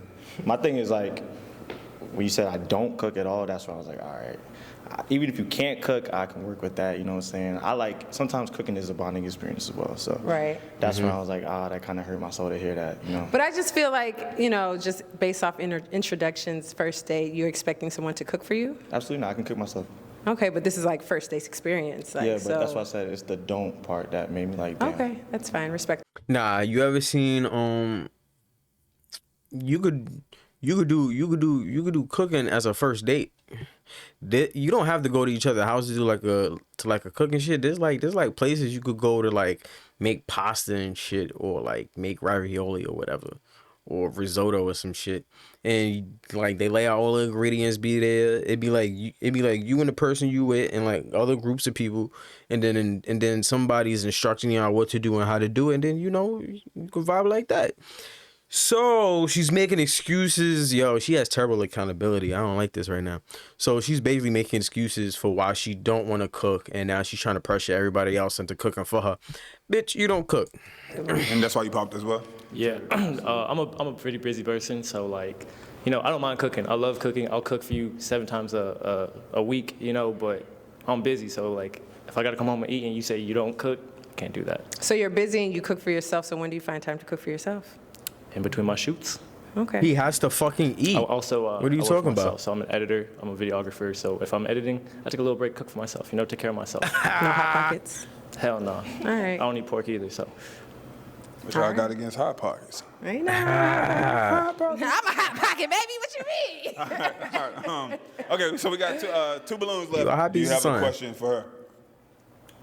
my thing is when you said I don't cook at all, that's when I was like, all right. Even if you can't cook, I can work with that. You know what I'm saying? Sometimes cooking is a bonding experience as well. So Right. that's when I was like, that kind of hurt my soul to hear that. But I just feel like, just based off introductions, first date, you're expecting someone to cook for you? Absolutely not. I can cook myself. Okay, but this is first date's experience. Yeah, but that's why I said it's the don't part that made me like, damn. Okay, that's fine. Respect. Nah, you ever seen you could you could do cooking as a first date. You don't have to go to each other's houses to do like a cooking shit. There's like places you could go to like make pasta and shit, or like make ravioli or whatever, or risotto or some shit. And like they lay out all the ingredients, be there. It'd be like you and the person you with, and like other groups of people, and then somebody's instructing you on what to do and how to do it, and then you can vibe like that. So she's making excuses. Yo, she has terrible accountability. I don't like this right now. So she's basically making excuses for why she don't want to cook, and now she's trying to pressure everybody else into cooking for her. Bitch, you don't cook. And that's why you popped as well? Yeah, I'm a pretty busy person, so like, I don't mind cooking. I love cooking. I'll cook for you 7 times a week, but I'm busy, so like, if I gotta come home and eat and you say you don't cook, I can't do that. So you're busy and you cook for yourself, so when do you find time to cook for yourself? In between my shoots. Okay. He has to fucking eat. Also, what are you talking about? So I'm an editor, I'm a videographer, so if I'm editing, I take a little break, cook for myself, take care of myself. No Hot Pockets? Hell no. All right. I don't eat pork either, so. What y'all got against Hot Pockets? Right now. I'm a Hot Pocket, baby. What you mean? All right. Okay, so we got two balloons left. You a hot Do you piece of have a sun. question for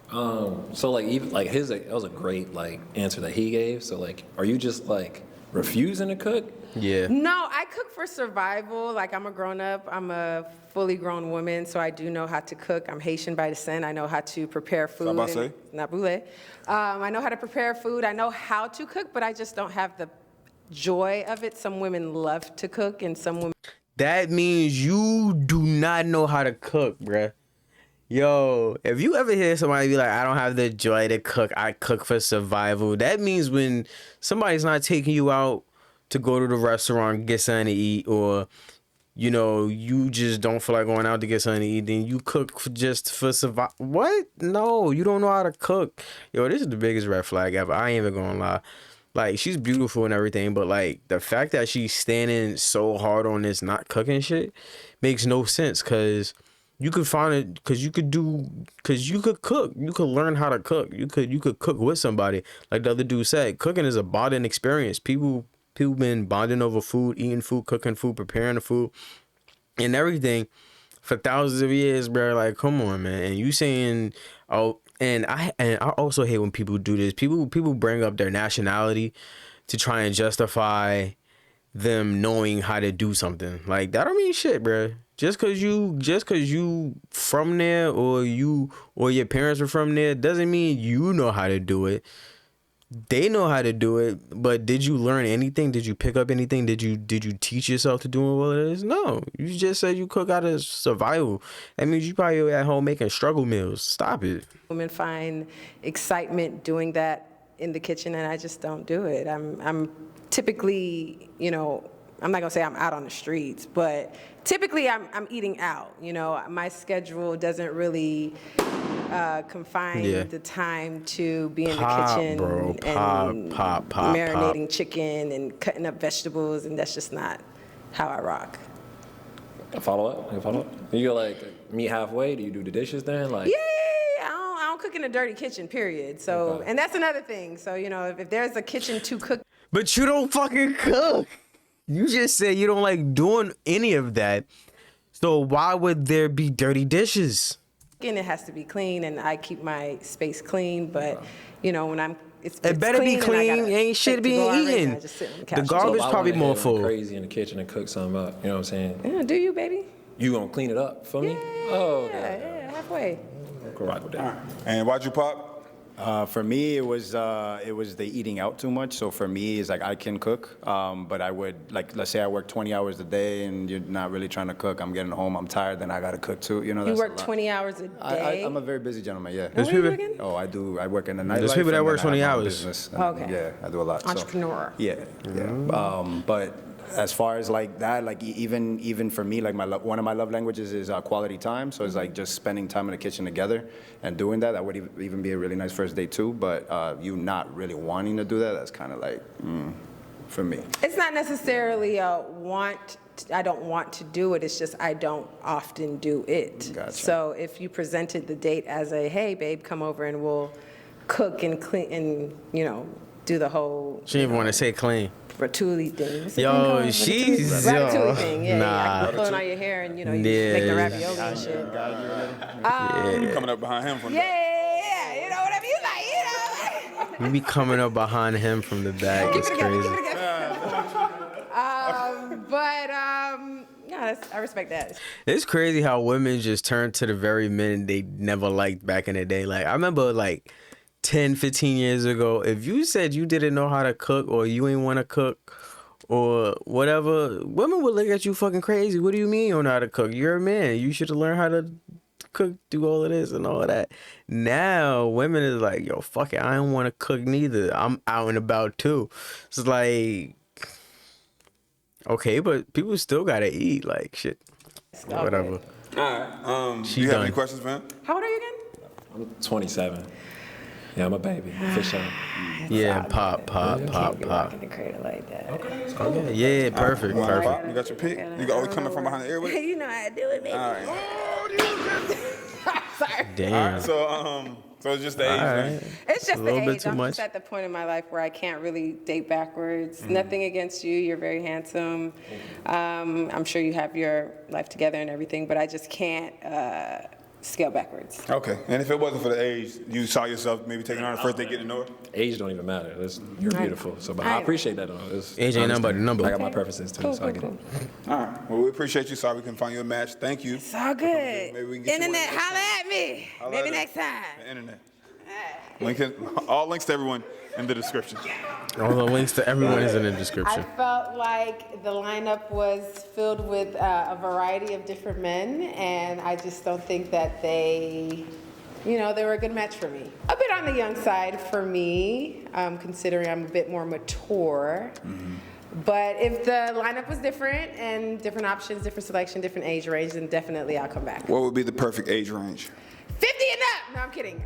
her? So like even like that was a great like answer that he gave. So like, are you just like refusing to cook? Yeah. No, I cook for survival. Like, I'm a grown-up. I'm a fully grown woman, so I do know how to cook. I'm Haitian by descent. I know how to prepare food. Sabase? Not boule. I know how to prepare food. I know how to cook, but I just don't have the joy of it. Some women love to cook, and some women... That means you do not know how to cook, bruh. Yo, if you ever hear somebody be like, I don't have the joy to cook, I cook for survival, that means when somebody's not taking you out to go to the restaurant, get something to eat, or, you just don't feel like going out to get something to eat, then you cook just for survival. What? No, you don't know how to cook. Yo, this is the biggest red flag ever. I ain't even gonna lie. Like, she's beautiful and everything, but, like, the fact that she's standing so hard on this not cooking shit makes no sense, because... You could find it because you could cook. You could learn how to cook. You could cook with somebody. Like the other dude said, cooking is a bonding experience. People been bonding over food, eating food, cooking food, preparing the food, and everything for thousands of years, bro. Like, come on, man. And you saying, oh, and I also hate when people do this. People bring up their nationality to try and justify them knowing how to do something. Like, that don't mean shit, bro. Just cause you from there, or your parents are from there, doesn't mean you know how to do it. They know how to do it, but did you learn anything? Did you pick up anything? Did you teach yourself to do what it is? No. You just said you cook out of survival. That means you probably at home making struggle meals. Stop it. Women find excitement doing that in the kitchen, and I just don't do it. I'm typically, I'm not gonna say I'm out on the streets, but typically I'm eating out. My schedule doesn't really confine the time to be in the kitchen and marinating chicken and cutting up vegetables, and that's just not how I rock. A follow up. You go like meet halfway. Do you do the dishes then? Like I don't cook in a dirty kitchen. Period. So, and that's another thing. So if there's a kitchen to cook, but you don't fucking cook. You just said you don't like doing any of that. So why would there be dirty dishes? And it has to be clean, and I keep my space clean. But when it better be clean. Ain't shit being eaten. The garbage probably more full. Crazy in the kitchen and cook something up. You know what I'm saying? Yeah, do you, baby? You gonna clean it up for me? Yeah, halfway. Go rock with that. All right. And why'd you pop? For me, it was the eating out too much. So for me, it's like I can cook, but I would, like, let's say I work 20 hours a day and you're not really trying to cook. I'm getting home, I'm tired, then I gotta cook too. You work 20 hours a day? I'm a very busy gentleman, yeah. There's people. Oh, I do. I work in the nightlife. There's people that and work then I 20 have my own hours. business, and, Okay. Yeah, I do a lot. Entrepreneur. So, yeah. But as far as like that, like even for me, like one of my love languages is quality time. So it's like just spending time in the kitchen together and doing that. That would even be a really nice first date too. But you not really wanting to do that, that's kind of like for me. It's not necessarily a want. I don't want to do it. It's just I don't often do it. Gotcha. So if you presented the date as a, hey babe, come over and we'll cook and clean and do the whole She didn't want to say clean. ratatouille thing. What's the thing Yo, called? she's Ratatouille yo, thing. Yeah, nah. yeah. Pulling on your hair and you make the Yeah. ravioli and shit. You coming up behind him from the Yeah, you know, whatever you like, you know. You be coming up behind him from the back. It's crazy. Yeah, I respect that. It's crazy how women just turn to the very men they never liked back in the day. Like, I remember like 10, 15 years ago, if you said you didn't know how to cook or you ain't want to cook or whatever, women would look at you fucking crazy. What do you mean you don't know how to cook? You're a man. You should have learned how to cook, do all of this and all of that. Now, women is like, yo, fuck it. I don't want to cook neither. I'm out and about too. It's like, okay, but people still got to eat. Like, shit. Whatever. All right. She You have done. any questions for him? How old are you again? I'm 27. Yeah, I'm a baby, for sure. Yeah, pop. In the cradle like that. Okay, yeah, perfect, You want to perfect. pop? You got your pick? You always coming from behind the ear with it? You know how to do it, baby. All right. Sorry. Damn. So it's just the age Alright. thing. It's just A the little bit age. too I'm much. just at the point in my life where I can't really date backwards. Nothing against you. You're very handsome. I'm sure you have your life together and everything, but I just can't scale backwards. Okay. And if it wasn't for the age, you saw yourself maybe taking her on the first day getting to know her? Age don't even matter. You're beautiful. So, but I appreciate that though. Age ain't nothing but a number. I got my preferences too, so I get it. All right. Well, we appreciate you. Sorry we couldn't find you a match. Thank you. It's all good. Maybe we can get you Internet, one holla at me. Holla Maybe at us. next time. The internet. All links to everyone in the description. All the links to everyone is in the I description. felt like the lineup was filled with a variety of different men, and I just don't think that they were a good match for me. A bit on the young side for me, considering I'm a bit more mature. But if the lineup was different and different options, different selection, different age range, then definitely I'll come back. What would be the perfect age range? 50 and up! No, I'm kidding.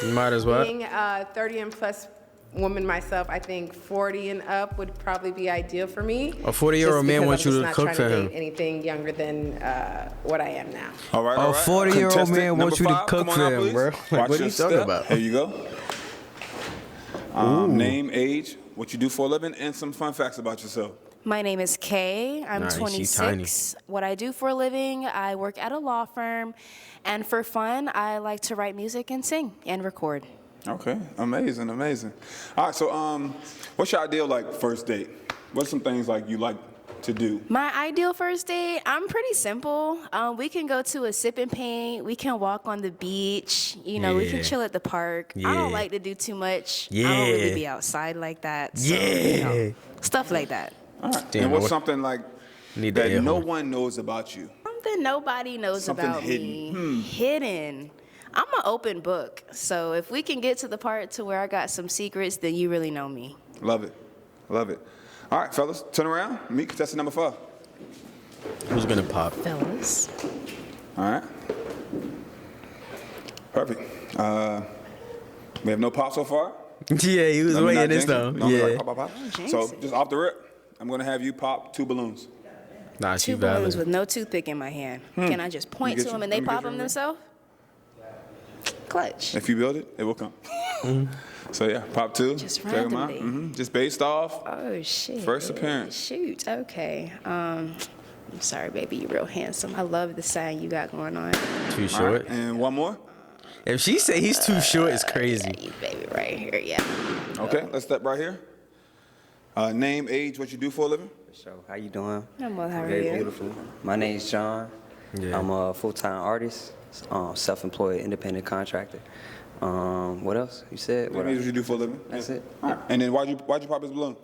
You might as well. Being a 30 and plus woman myself, I think 40 and up would probably be ideal for me. A 40-year-old man wants you to cook for him. Anything younger than what I am now. All right. A 40-year-old man wants you to cook for him, bro. Like, what are you talking about? Here you go. Name, age, what you do for a living, and some fun facts about yourself. My name is Kay. I'm Nice, she's tiny. 26. What I do for a living, I work at a law firm. And for fun, I like to write music and sing and record. Okay, amazing. All right, so what's your ideal first date? What's some things you like to do? My ideal first date, I'm pretty simple. We can go to a sip and paint. We can walk on the beach. We Yeah. can chill at the park. I Yeah. don't like to do too much. I Yeah. don't really be outside like that. So, Yeah. stuff like that. All right. Damn, And what's what- something Need the that air no horn. one knows about you? Something nobody knows Something about hidden. me. Hidden. I'm an open book. So if we can get to the part to where I got some secrets, then you really know me. Love it. All right, fellas, turn around. Meet contestant number 5. Who's gonna pop? Fellas. All right. Perfect. We have no pop so far. Yeah, he was Let me waiting not this jinx it. time. Don't be Yeah. like, pop. So just off the rip, I'm gonna have you pop 2 balloons. Nah, she Two balloons valid. with no toothpick in my hand. Can I just point get to you- them and let they me get pop you them a- themselves? Clutch. If you build it, it will come. So yeah, pop 2. Just Check 'em out. randomly. Just based off Oh, shit. first appearance. Shoot, okay. I'm sorry, baby, you're real handsome. I love the sign you got going on. Too All short. right, and one more. If she say he's too short, it's crazy. You baby right here, yeah. Okay, let's step right here. Name, age, what you do for a living. So, how you doing? I'm well, how are Very you? beautiful. My name's John. Yeah. I'm a full-time artist, self-employed, independent contractor. What else? You said? Name, age, what you do for a living. That's it. All right. And then why'd you pop his balloon?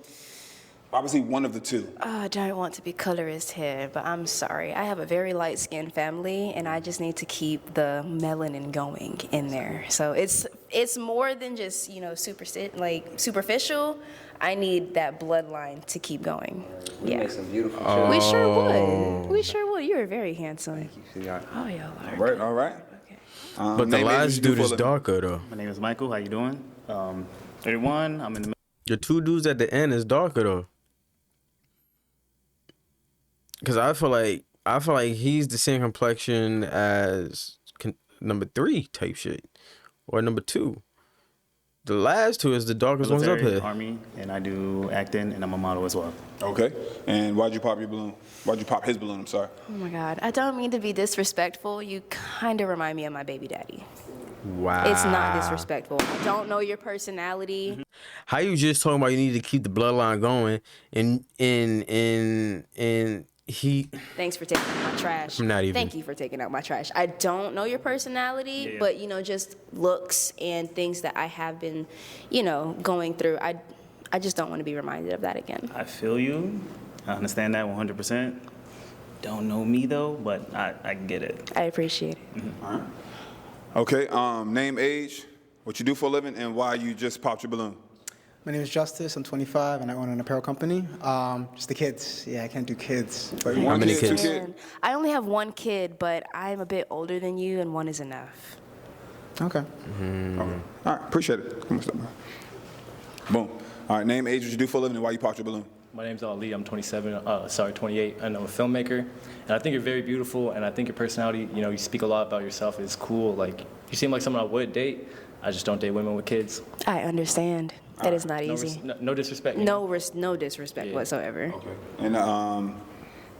Obviously one of the 2. I don't want to be colorist here, but I'm sorry. I have a very light-skinned family, and I just need to keep the melanin going in there. So it's more than just superficial. I need that bloodline to keep going. We Yeah. make some beautiful Oh. children. We sure would. We sure would. You're very handsome. Thank you, sweetheart. Oh, y'all are. All right. But the name, age, what last you do dude for a is living. darker though. My name is Michael. How you doing? 31. I'm in the The 2 dudes at the end is darker though. Cause I feel like he's the same complexion as number 3 type shit, or number 2. The last two is the darkest ones up Military, here. Army, and I do acting, and I'm a model as well. Okay. And why'd you pop your balloon? Why'd you pop his balloon? I'm sorry. Oh my God. I don't mean to be disrespectful. You kind of remind me of my baby daddy. Wow. It's not disrespectful. I don't know your personality. How you just talking about you need to keep the bloodline going, and he. Thanks for taking out my trash. I'm not even. Thank you for taking out my trash. I don't know your personality, but just looks and things that I have been, going through. I just don't want to be reminded of that again. I feel you. I understand that 100%. Don't know me though, but I get it. I appreciate it. All right. Okay, name, age, what you do for a living, and why you just popped your balloon. My name is Justice. I'm 25, and I own an apparel company. Just the kids. Yeah, I can't do kids. But How many kids? I only have one kid, but I'm a bit older than you, and one is enough. Okay. Okay. All right, appreciate it. Come on, step back. Boom. All right, name, age, what you do for a living, and why you popped your balloon. My name's Ali. I'm 28, and I'm a filmmaker. And I think you're very beautiful, and I think your personality, you speak a lot about yourself. It's cool. Like, you seem like someone I would date. I just don't date women with kids. I understand. That is not No easy. no disrespect. No disrespect whatsoever. Okay. And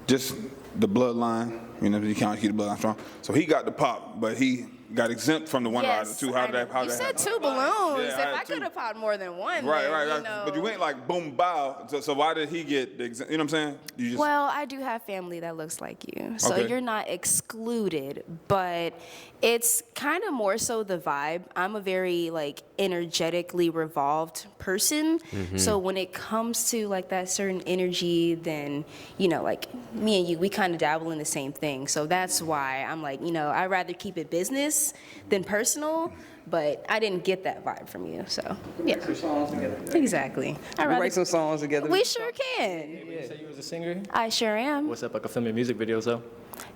just the bloodline, you can't keep the bloodline strong. So he got the pop, but he got exempt from the one out of the two. How did that You said happen? two balloons. Yeah, If I could have popped more than one, Right, then, right. But you ain't like boom, bow. So why did he get the exempt? You know what I'm saying? You just. Well, I do have family that looks like you, so Okay. you're not excluded, but it's kind of more so the vibe. I'm a very energetically revolved person, so when it comes to that certain energy, then me and you, we kind of dabble in the same thing. So that's why I'm I'd rather keep it business than personal. But I didn't get that vibe from you, so yeah. Write some songs together. Exactly. Write some songs together. We sure can. You said you was a singer? I sure am. What's up? I could film your music videos, though.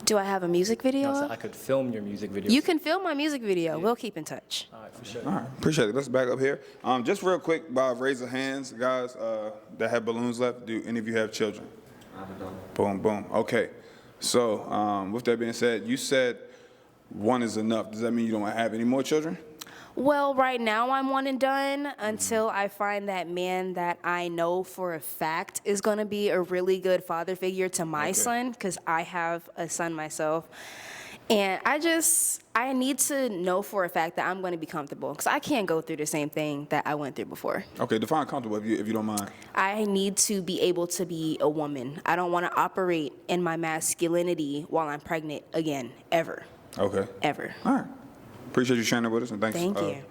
Do I have a music video? No, I said up? I could film your music videos. You can film my music video. We'll keep in touch. All right, for sure. All right, appreciate it. Let's back up here. Just real quick, by raise of hands, guys that have balloons left, do any of you have children? Boom, boom. Okay. So with that being said, you said one is enough. Does that mean you don't have any more children? Well, right now I'm one and done until I find that man that I know for a fact is going to be a really good father figure to my son, because I have a son myself. And I need to know for a fact that I'm going to be comfortable, because I can't go through the same thing that I went through before. Okay, define comfortable if you don't mind. I need to be able to be a woman. I don't want to operate in my masculinity while I'm pregnant again, ever. Okay. Ever. All right. Appreciate you sharing that with us, and thanks Thank you.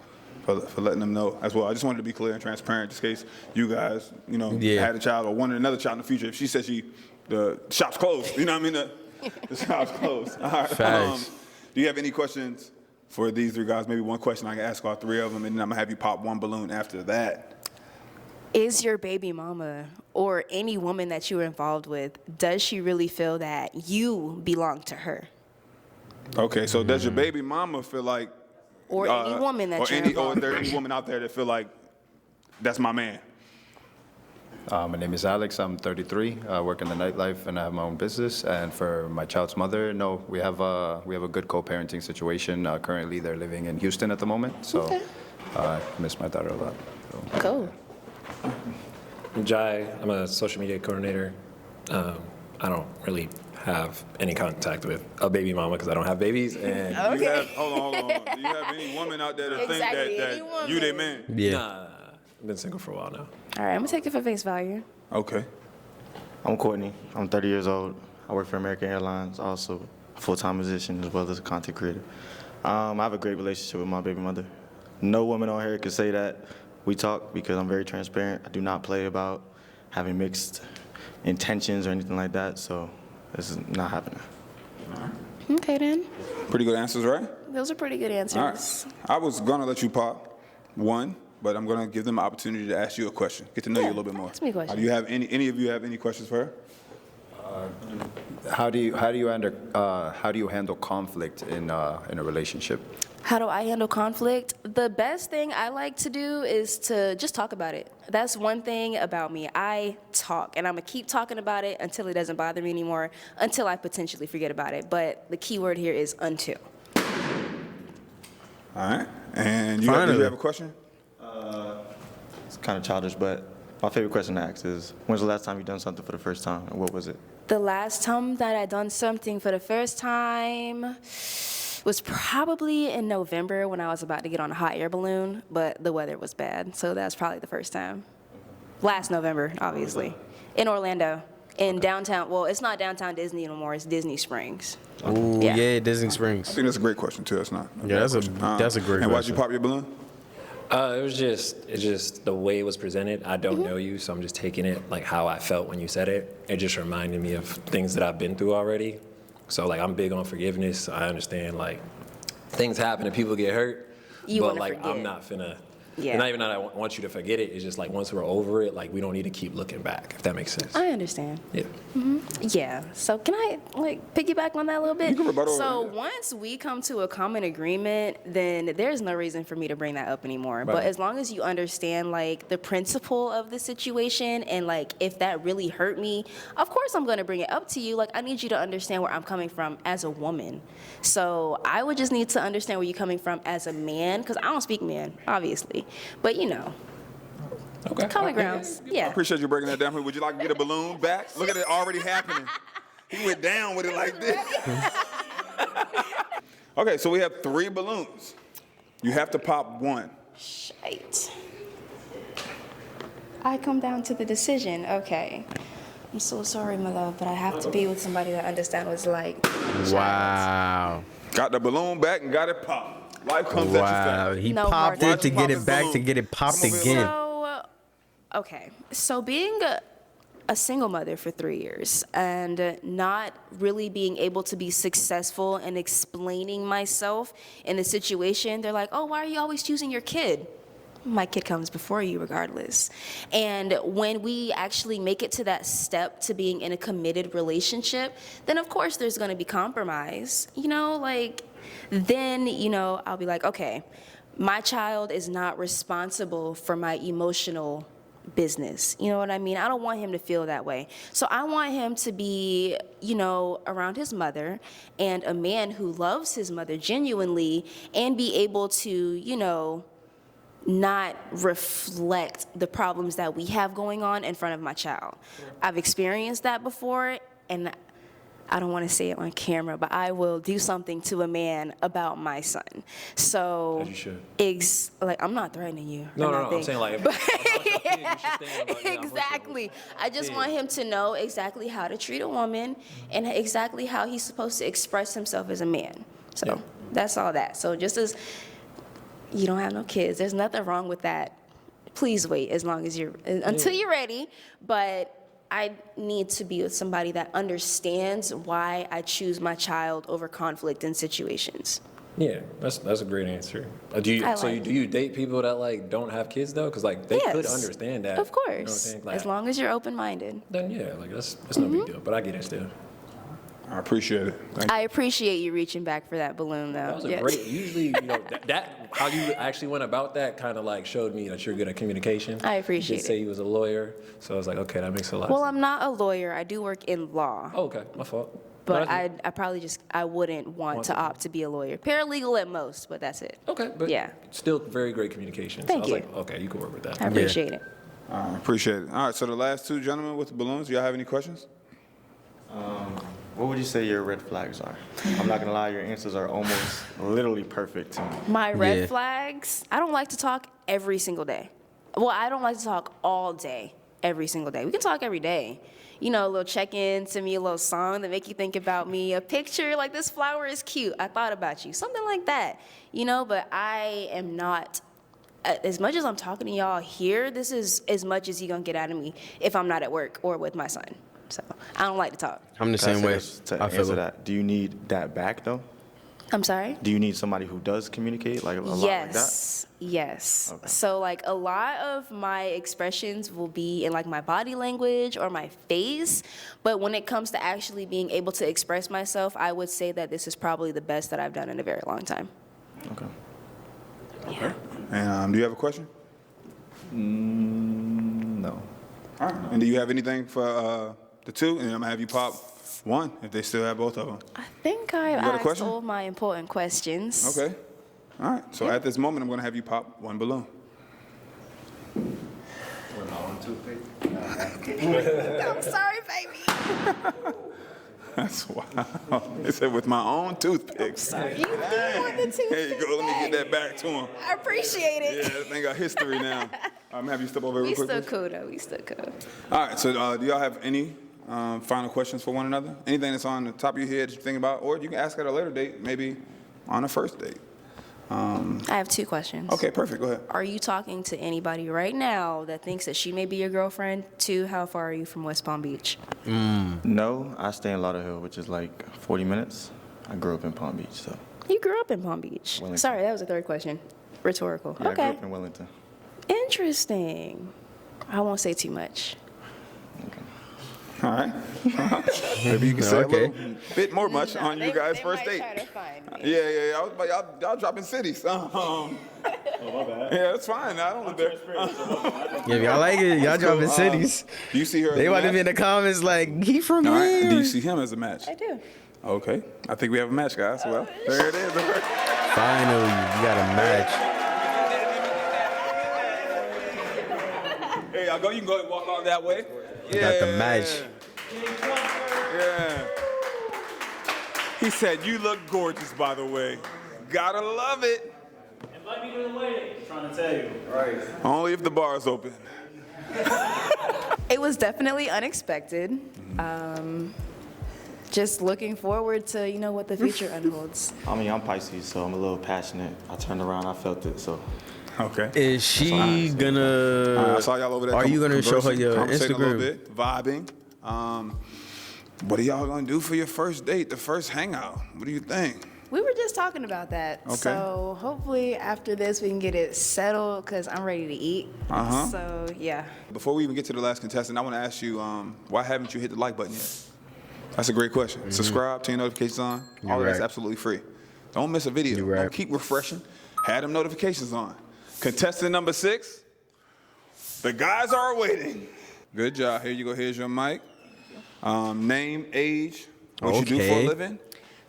For letting them know as well. I just wanted to be clear and transparent, just in case you guys, had a child or wanted another child in the future. If she said the shop's closed, you know what I mean? The shop's closed. All right. Facts. Do you have any questions for these three guys? Maybe one question I can ask all three of them, and then I'm gonna have you pop one balloon after that. Is your baby mama or any woman that you're involved with, does she really feel that you belong to her? Okay, so does your baby mama feel like, Or any woman that you're or involved is there with? any woman out there that feel like that's my man? My name is Alex. I'm 33. I work in the nightlife and I have my own business. And for my child's mother, no, we have a good co-parenting situation. Currently, they're living in Houston at the moment, so I miss my daughter a lot. So. Cool. I'm Jai. I'm a social media coordinator. I don't really have any contact with a baby mama because I don't have babies. And You have, hold on. Do you have any woman out there that Exactly, think any that woman. you their man? Yeah. Nah, I've been single for a while now. All right, I'm going to take it for face value. Okay. I'm Courtney. I'm 30 years old. I work for American Airlines, also a full-time musician as well as a content creator. I have a great relationship with my baby mother. No woman on here could say that we talk because I'm very transparent. I do not play about having mixed intentions or anything like that, so this is not happening. Okay, then. Pretty good answers, right? Those are pretty good answers. All right. I was gonna let you pop one, but I'm gonna give them an opportunity to ask you a question. Get to know you a little bit more. ask me a question. Do you have any of you have any questions for her? How do you handle conflict in a relationship? How do I handle conflict? The best thing I like to do is to just talk about it. That's one thing about me. I talk, and I'm going to keep talking about it until it doesn't bother me anymore, until I potentially forget about it. But the key word here is until. All right. And you have a question? kind of childish, but my favorite question to ask is, when's the last time you done something for the first time, and what was it? The last time that I done something for the first time was probably in November when I was about to get on a hot air balloon, but the weather was bad, so that's probably the first time. Last November, obviously, in Orlando, in downtown. Well, it's not downtown Disney anymore; it's Disney Springs. Ooh, yeah, Disney Springs. I think that's a great question too. That's not. Yeah, that's a great And why'd you question. pop your balloon? It's just the way it was presented. I don't know you, so I'm just taking it like how I felt when you said it. It just reminded me of things that I've been through already. So like I'm big on forgiveness. I understand like things happen and people get hurt, but like forget. I'm not finna. Yeah. And not even that I want you to forget it. It's just like once we're over it, like we don't need to keep looking back. If that makes sense. I understand. Yeah. Yeah. So can I like piggyback on that a little bit? You can rebuttal. So once we come to a common agreement, then there's no reason for me to bring that up anymore. But Right. as long as you understand like the principle of the situation and like if that really hurt me, of course I'm going to bring it up to you. Like I need you to understand where I'm coming from as a woman. So I would just need to understand where you're coming from as a man, because I don't speak man, obviously. But you know. Okay. Common grounds. I Yeah. appreciate you breaking that down. Would you like to get a balloon back? Look at it already happening. He went down with it like this. Okay, so we have 3 balloons. You have to pop one. Shite. I come down to the decision. Okay. I'm so sorry, my love, but I have to be with somebody that understands what it's like. Wow. Got the balloon back and got it popped. Life comes at you Wow. fast. He No popped more it to time. get it back to get it popped Come over here, again. So, okay. So being a single mother for 3 years and not really being able to be successful in explaining myself in the situation, they're like, oh, why are you always choosing your kid? My kid comes before you regardless. And when we actually make it to that step to being in a committed relationship, then of course there's gonna be compromise. You know, like, then, you know, I'll be like, okay, my child is not responsible for my emotional business. You know what I mean? I don't want him to feel that way. So I want him to be, you know, around his mother and a man who loves his mother genuinely and be able to, you know, not reflect the problems that we have going on in front of my child. I've experienced that before, and I don't want to say it on camera, but I will do something to a man about my son. So, As you should. like, I'm not threatening you. No, or no, no. nothing. I'm saying like, Exactly. I just want him to know exactly how to treat a woman and exactly how he's supposed to express himself as a man. So that's all that. So just as you don't have no kids, there's nothing wrong with that. Please wait until you're ready. But I need to be with somebody that understands why I choose my child over conflict in situations. Yeah, that's a great answer. Do you date people that like don't have kids though? Because like they could Yes, understand that. Of course, You know what I'm saying? Like, as long as you're open-minded. then yeah, like that's no big deal. But I get it still. I appreciate it. Thank you. I appreciate you reaching back for that balloon, though. That was a Yes. great. Usually, you know, that how you actually went about that kind of like showed me that you're good at communication. I appreciate You did say you was a lawyer, so I was like, okay, that makes a lot. Well, of I'm not a lawyer. I do work in law. sense. Oh, okay, my fault. But No, I probably I wouldn't want to opt to be a lawyer. Paralegal at most, but that's it. Okay, but yeah. still very great communication. Thank so I was you. like, okay, you can work with that. I appreciate it. I appreciate it. All right, so the last 2 gentlemen with the balloons, do y'all have any questions? What would you say your red flags are? I'm not gonna lie, your answers are almost literally perfect to me. My red flags, I don't like to talk every single day. Well, I don't like to talk all day, every single day. We can talk every day. You know, a little check-in, send me a little song that make you think about me, a picture like this flower is cute, I thought about you, something like that. You know, but I am not, as much as I'm talking to y'all here, this is as much as you're gonna get out of me if I'm not at work or with my son. So I don't like to talk. I'm the same way. To I feel answer it. that, do you need that back though? I'm sorry? Do you need somebody who does communicate like a lot like that? Yes. Okay. So like a lot of my expressions will be in like my body language or my face, but when it comes to actually being able to express myself, I would say that this is probably the best that I've done in a very long time. Okay. Okay. And do you have a question? No. All right. And do you have anything for the 2? And I'm gonna have you pop 1 if they still have both of them. I think I've You got a asked question? all my important questions. Okay. All right. So at this moment, I'm gonna have you pop 1 balloon. I'm sorry, baby. That's wild. They said with my own toothpicks. Sorry, you do want the toothpick. Here you go. Let me get that back to him. I appreciate it. Yeah, that thing got history now. I'm happy you step over here We real quick. still please. cool though. We still cool. All right. So, do y'all have any final questions for one another? Anything that's on the top of your head that you're thinking about, or you can ask at a later date, maybe on a first date. I have 2 questions. Okay, perfect. Go ahead. Are you talking to anybody right now that thinks that she may be your girlfriend? 2, how far are you from West Palm Beach? No, I stay in Lauderhill, which is like 40 minutes. I grew up in Palm Beach, so. You grew up in Palm Beach. Wellington. Sorry, that was a 3rd question. Rhetorical. Yeah, I grew Okay. up in Wellington. Interesting. I won't say too much. All right. Maybe you can say a Okay. little bit more much on you guys' first date. Try to find me. Yeah. I was like, y'all dropping cities. Oh, my bad. Yeah, it's fine. I don't live there. Yeah, if y'all like it, y'all dropping cities. Do you see her? They as a about to be in match? the comments like, he from All right. here. Do you see him as a match? I do. Okay. I think we have a match, guys. Well, there it is. Finally, you got a match. Hey, y'all go. You can go and walk on that way. You got the match. Yeah. He said, "You look gorgeous, by the way. Gotta love it. Invite me to the wedding. Trying to tell you. Right. Only if the bar's open." It was definitely unexpected. Just looking forward to, what the future unholds. I mean, I'm Pisces, so I'm a little passionate. I turned around, I felt it, so. Okay. Is she gonna? All right, I saw y'all over there. Are you gonna show her conversing, your conversating a little Instagram? bit, vibing. What are y'all gonna do for your first date, the first hangout? What do you think? We were just talking about that. Okay. So hopefully after this we can get it settled because I'm ready to eat. Uh-huh. So yeah. Before we even get to the last contestant, I want to ask you, why haven't you hit the like button yet? That's a great question. Subscribe, turn your notifications on. All of that's right. absolutely free. Don't miss a video. You're right. Don't keep refreshing. Have them notifications on. Contestant number 6. The guys are waiting. Good job. Here you go. Here's your mic. Name, age, what you do for a Okay. living,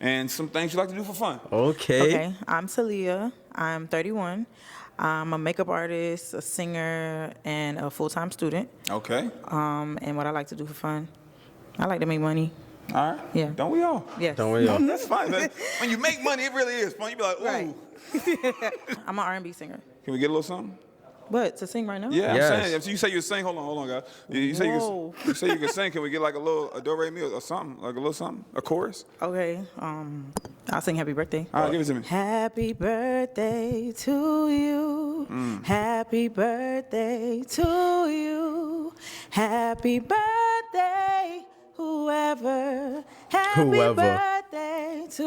and some things you like to do for fun. Okay. I'm Talia. I'm 31. I'm a makeup artist, a singer, and a full-time student. Okay. And what I like to do for fun, I like to make money. All right. Yeah. Don't we all? Yes. Don't we all? That's fine. When you make money, it really is fun. You be like, ooh. Right. I'm an R&B singer. Can we get a little something? What, to sing right now? Yeah, Yes. I'm saying. If you say you sing, hold on, guys. You say Whoa. you say you can sing. Can we get like a do re mi or something, like a little something, a chorus? Okay. I'll sing Happy Birthday. All right, give it to me. Happy birthday to you. Happy birthday to you. Happy birthday, whoever. Happy Whoever. birthday to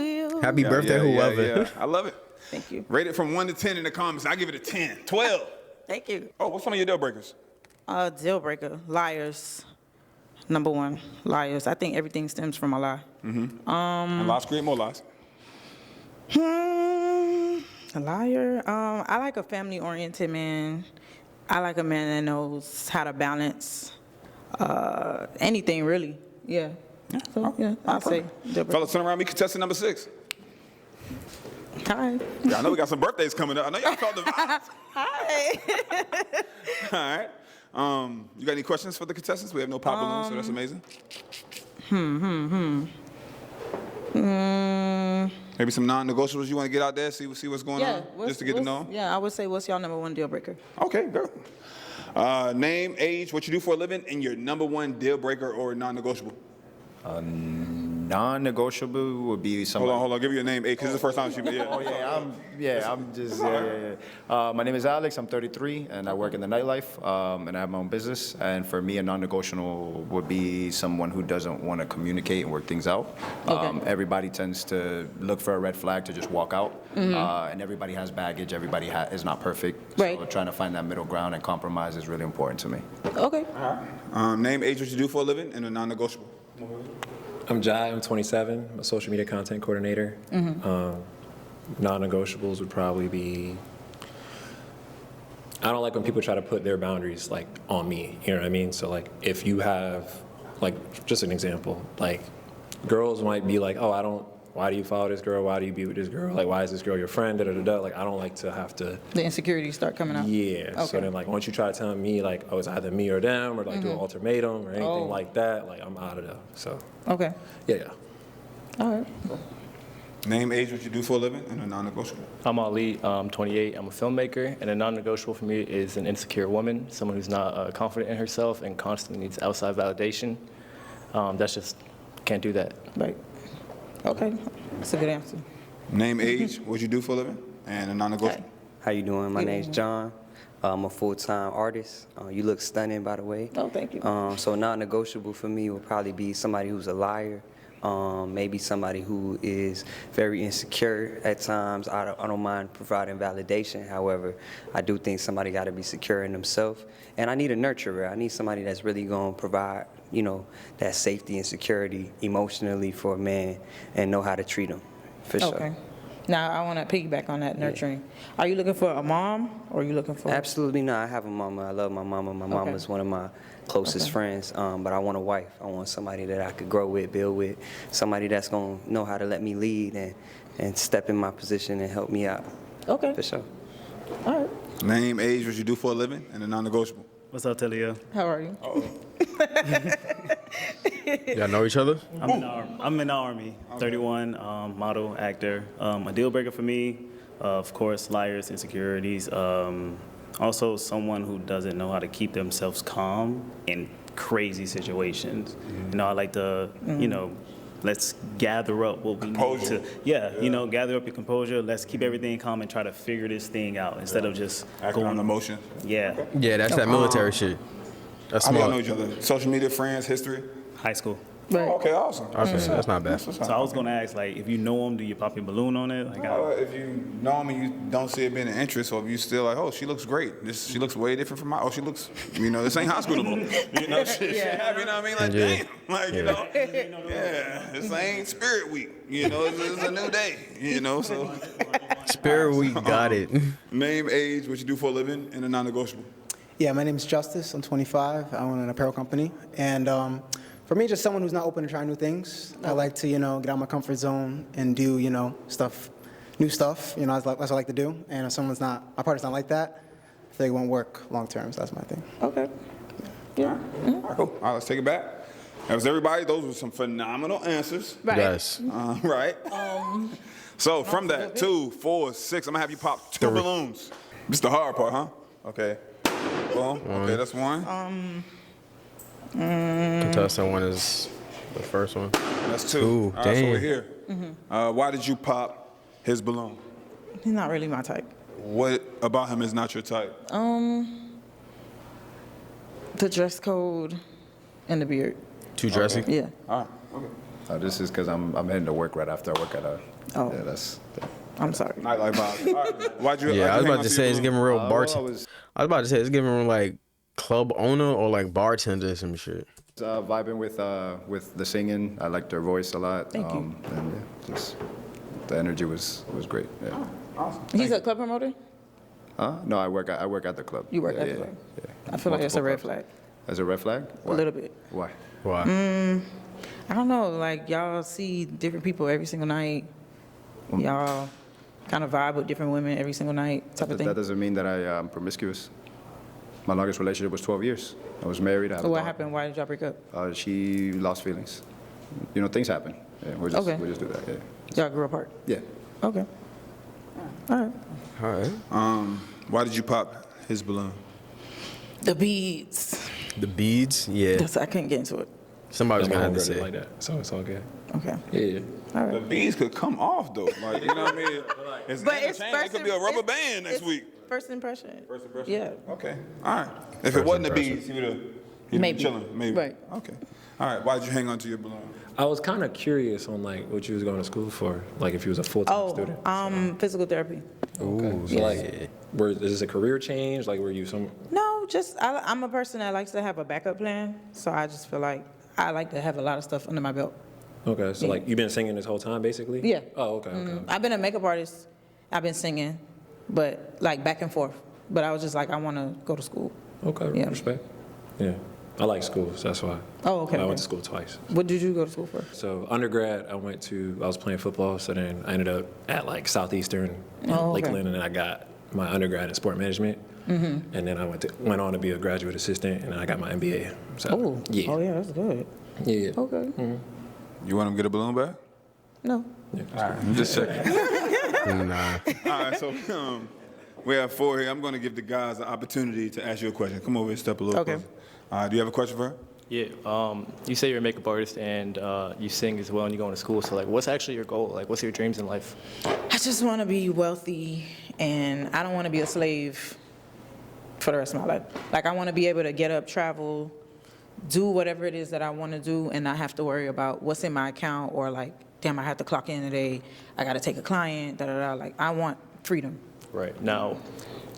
you. Happy birthday, whoever. Yeah. I love it. Thank you. Rate it from 1 to 10 in the comments. I give it a 10, 12. Thank you. Oh, what's some of your deal breakers? Deal breaker. Liars. Number 1. Liars. I think everything stems from a lie. And lies create more lies. A liar. I like a family-oriented man. I like a man that knows how to balance anything, really. Yeah. So, yeah, I'll say deal breaker. Fellas, turn around me, contestant number 6. Hi. Yeah, I know we got some birthdays coming up. I know y'all felt the vibes. Hi. All right. You got any questions for the contestants? We have no pop balloons, so that's amazing. Maybe some non-negotiables you want to get out there, see what's going on, just to get to know 'em? Yeah, I would say, what's y'all number 1 deal breaker? Okay, go. Name, age, what you do for a living, and your number 1 deal breaker or non-negotiable. Non-negotiable would be somebody. Hold on. Give me your name, age, because it's the first time she. Yeah. Oh yeah, my name is Alex. I'm 33, and I work in the nightlife, and I have my own business. And for me, a non-negotiable would be someone who doesn't want to communicate and work things out. Everybody tends to look for a red flag to just walk out, and everybody has baggage. Everybody is not perfect. Right. So trying to find that middle ground and compromise is really important to me. Okay. Name, age, what you do for a living, and a non-negotiable. I'm Jai, I'm 27, I'm a social media content coordinator. Non-negotiables would probably be, I don't like when people try to put their boundaries like on me, you know what I mean? So like if you have, like just an example, like girls might be like, oh, I don't why do you follow this girl? Why do you be with this girl? Like, why is this girl your friend? Da, da, da, da. Like, I don't like to have to. The insecurities start coming out. Yeah. Okay. So then, like, once you try to tell me, like, oh, it's either me or them, or like do an ultimatum or anything like that, like, I'm out of there. So. Okay. Yeah. All right. Name, age, what you do for a living, and a non-negotiable. I'm Ali, I'm 28, I'm a filmmaker, and a non-negotiable for me is an insecure woman, someone who's not confident in herself and constantly needs outside validation. That's just, can't do that. Right. Okay. That's a good answer. Name, age, what you do for a living, and a non-negotiable. How you doing? My name's John. I'm a full-time artist. You look stunning, by the way. Oh, thank you. So non-negotiable for me would probably be somebody who's a liar. Maybe somebody who is very insecure at times. I don't mind providing validation. However, I do think somebody got to be secure in themselves. And I need a nurturer. I need somebody that's really going to provide, you know, that safety and security emotionally for a man and know how to treat him, for sure. Okay. Now, I want to piggyback on that nurturing. Are you looking for a mom, or are you looking for? Absolutely not. I have a mama. I love my mama. My mama is one of my closest friends. But I want a wife. I want somebody that I could grow with, build with, somebody that's gonna know how to let me lead and step in my position and help me out. Okay. For sure. All right. Name, age, what you do for a living, and a non-negotiable. What's up, Talia? How are you? Y'all know each other? I'm in the Army, 31, model, actor. A deal breaker for me, of course, liars, insecurities. Also, someone who doesn't know how to keep themselves calm in crazy situations. You know, I like to, you know, let's gather up what we need to. Yeah, you know, gather up your composure. Let's keep everything calm and try to figure this thing out instead of just acting on emotion. Yeah. Yeah, that's that military shit. That's How do y'all smart. know each other? Social media, friends, history? High school. Oh, okay, awesome. Okay, that's not bad. So I was gonna ask, like, if you know him, do you pop your balloon on it? Like, If you know me, you don't see it being an interest, or if you still like, oh, she looks great. She looks way different from my. Oh, she looks, you know, this ain't high school no more. You know, shit happen. You know what I mean? Like, damn, like you know, this ain't Spirit Week. You know, it's a new day. You know, so. Spirit Week got it. Name, age, what you do for a living, and a non-negotiable. Yeah, my name is Justice. I'm 25. I own an apparel company. And for me, just someone who's not open to trying new things. I like to, you know, get out of my comfort zone and do, you know, new stuff. You know, that's what I like to do. And if someone's not, my partner's not like that, I feel like it won't work long term. So that's my thing. Okay. Yeah. All right, cool. All right, let's take it back. That was everybody. Those were some phenomenal answers. Right. Yes. Right. So from that, 2, 4, 6, I'm gonna have you pop 2 balloons. This is the hard part, huh? Okay. Boom. Okay, that's 1. Contestant 1 is the first one. That's 2. Ooh, All right, so damn. we're here. Why did you pop his balloon? He's not really my type. What about him is not your type? The dress code and the beard. Too dressy? Yeah. All right. Okay. This is because I'm heading to work right after I work at a. Oh. Yeah, that's. I'm sorry. Nightlife vibe. All right. Why'd you? Yeah, I was hang about on to your say it's balloon? giving real I bartender. was I was about to say it's giving like club owner or like bartender or some shit. vibing with the singing. I liked her voice a lot. Thank you. And yeah, just the energy was great. Yeah. Awesome. He's a club promoter? No, I work at the club. You work Yeah, at the yeah, club? yeah. I feel like it's a Multiple red clubs. flag. As a red flag? A little bit. Why? Why? I don't know, like y'all see different people every single night. Y'all kind of vibe with different women every single night type of thing. That doesn't mean that I'm promiscuous. My longest relationship was 12 years. I was married. I had So a what daughter. happened? Why did y'all break up? She lost feelings. You know, things happen. Yeah, we just do that. Yeah. Y'all grew apart? Yeah. Okay. All right. All right. Why did you pop his balloon? The beads. The beads? Yeah. I couldn't get into it. Somebody's My gonna have to homegirl did say. like that, so it's all good. Okay. Yeah. All right. The beads could come off though. Like, you know what I mean? It's But it's entertaining. It could be a rubber band next week. First impression. First impression? Yeah. Okay. All right. If it wasn't the beads, he would have been Maybe. chilling. Maybe. Right. Okay. All right. Why did you hang on to your balloon? I was kind of curious on like what you was going to school for, like if you was a full-time student. Physical therapy. Okay. So like, is this a career change? Like, were you some? No, just I'm a person that likes to have a backup plan. So I just feel like I like to have a lot of stuff under my belt. Okay, so like you've been singing this whole time, basically. Yeah. Oh, okay. Okay. I've been a makeup artist. I've been singing, but like back and forth. But I was just like, I want to go to school. Okay. Yeah. Respect. Yeah. I like schools, that's why. Oh, okay. I went okay. to school twice. What did you go to school for? So undergrad, I was playing football, so then I ended up at like Southeastern in Oh, okay. Lakeland, and then I got my undergrad in sport management. Mm-hmm. And then I went on to be a graduate assistant, and then I got my MBA. So, Oh, yeah. oh yeah, that's good. Yeah. Okay. You want him to get a balloon back? No. All right, I'm just checking. Nah. All right, so we have 4 here. I'm going to give the guys an opportunity to ask you a question. Come over and step a little Okay. closer. Do you have a question for her? Yeah, you say you're a makeup artist and you sing as well and you go into school. So like, what's actually your goal? Like, what's your dreams in life? I just want to be wealthy, and I don't want to be a slave for the rest of my life. Like, I want to be able to get up, travel, do whatever it is that I want to do, and not have to worry about what's in my account or like, damn, I have to clock in today. I got to take a client. Da da da. Like, I want freedom. Right. Now,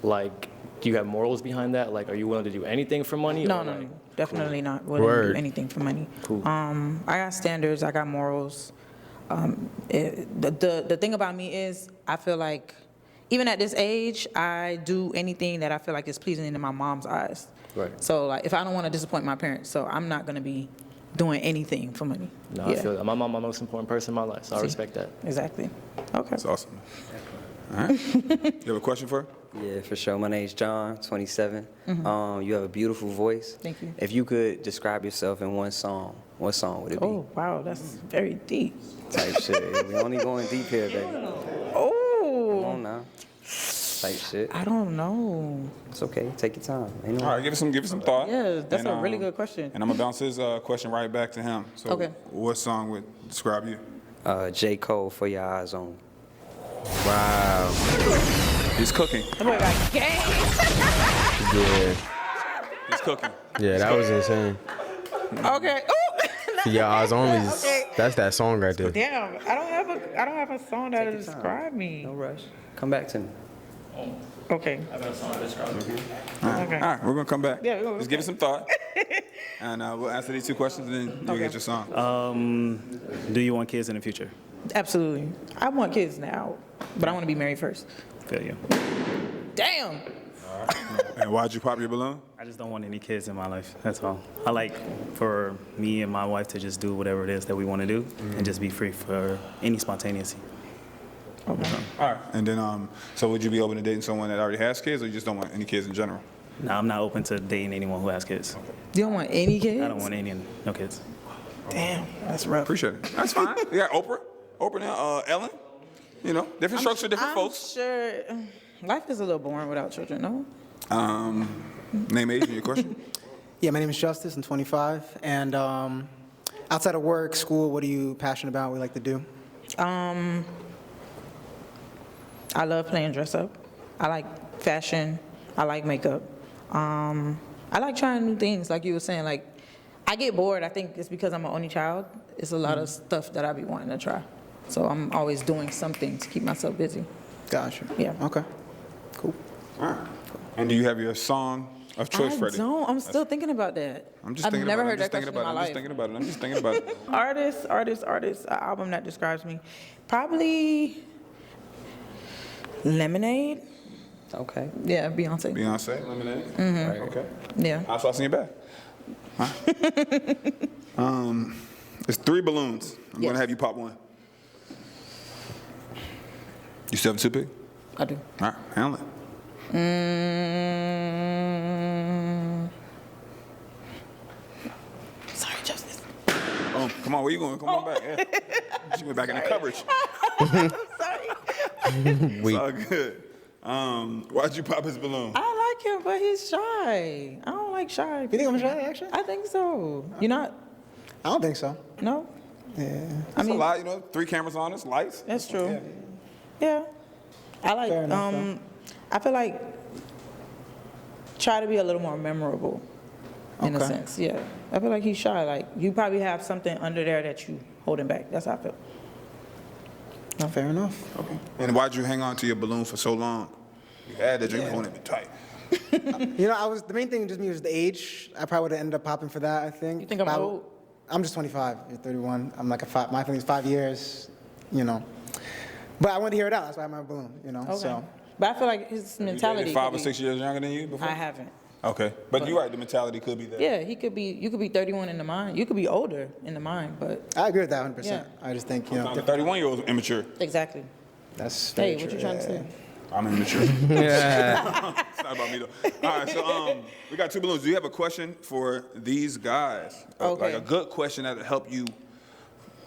like, do you have morals behind that? Like, are you willing to do anything for money? No, or no, like, no, definitely not willing to Word. do anything for money. Cool. I got standards. I got morals. The thing about me is, I feel like, even at this age, I do anything that I feel like is pleasing in my mom's eyes. Right. So, like, if I don't want to disappoint my parents, so I'm not gonna be doing anything for money. No, I feel that. My mom, my most important person in my life, so I See? respect that. Exactly. Okay. That's awesome. All right. You have a question for her? Yeah, for sure. My name's John, 27. Mhm. You have a beautiful voice. Thank you. If you could describe yourself in one song, what song would it be? Oh, wow, that's very deep. Type shit. We only going deep here, baby. Oh. Come on now. Type shit. I don't know. It's okay. Take your time. Ain't no. All right, give it some thought. Yeah, that's And, a really good question. And I'm going to bounce his question right back to him. So Okay. what song would describe you? J. Cole, For Your Eyes On. Wow. He's cooking. That boy got game. Yeah. He's cooking. Yeah, that was insane. Okay. Ooh. For Your Eyes Only. Okay. That's that song right there. Damn, I don't have a song that'll describe me. No rush. Come back to me. Okay. All right, Okay. all right, we're going to come back. Yeah, we're gonna- Just give it some thought. And we'll answer these 2 questions, and then you'll get your song. Do you want kids in the future? Absolutely. I want kids now, but I want to be married first. Feel you. Damn. And why'd you pop your balloon? I just don't want any kids in my life. That's all. I like for me and my wife to just do whatever it is that we want to do and just be free for any spontaneity. Okay. All right. And then, so would you be open to dating someone that already has kids, or you just don't want any kids in general? No, I'm not open to dating anyone who has kids. You don't want any kids? I don't want no kids. Damn, that's rough. Appreciate it. That's fine. You got Oprah now, Ellen. You know, different strokes for different folks. Sure. Life is a little boring without children, no? Name, age, and your question. Yeah, my name is Justice. I'm 25. And outside of work, school, what are you passionate about? What do you like to do? I love playing dress up. I like fashion. I like makeup. I like trying new things, like you were saying. Like, I get bored. I think it's because I'm an only child. It's a lot of stuff that I be wanting to try. So I'm always doing something to keep myself busy. Gotcha. Yeah. Okay. Cool. All right. And do you have your song of choice, Freddie? I don't. I'm still thinking about that. I'm just I've thinking never about heard it. that question in my I'm life. just thinking about it. I'm just thinking about it. Artist, an album that describes me. Probably Lemonade. Okay. Yeah, Beyonce. Beyonce, Lemonade. Mhm. Right, okay. Yeah. I'll sauce in your bag. Huh? It's 3 balloons. I'm Yes. gonna have you pop one. You still have a toothpick? I do. All right, handle it. Sorry, Justice. Oh, come on, where you going? Come on back. Yeah. She went back in the coverage. It's all good. Why'd you pop his balloon? I like him, but he's shy. I don't like shy. You think I'm shy, actually? I think so. You're not? I don't think so. No? Yeah. That's a lot, you know, 3 cameras on us, lights. That's true. Yeah. I like, Fair enough, I feel like try to be a little more memorable in a Okay. sense. Yeah. I feel like he's shy. Like, you probably have something under there that you holding back. That's how I feel. No, fair enough. Okay. And why'd you hang on to your balloon for so long? You had that drink on it tight. You know, the main thing just me was the age. I probably would have ended up popping for that, I think. You think I'm But old? I'm just 25. You're 31. I'm like my thing is 5 years, you know. But I wanted to hear it out. That's why I have my balloon, you know. Okay. So But I feel like his mentality. 5 could or be- 6 years younger than you before? I haven't. Okay, but you're right. The mentality could be there. Yeah, you could be 31 in the mind. You could be older in the mind, but I agree with that 100%. Yeah. I just think, you know. The 31-year-old's immature. exactly. That's Hey, very what you true, trying to yeah. say? I'm immature. It's not about me though. All right, so we got 2 balloons. Do you have a question for these guys? Okay. Like a good question that'll help you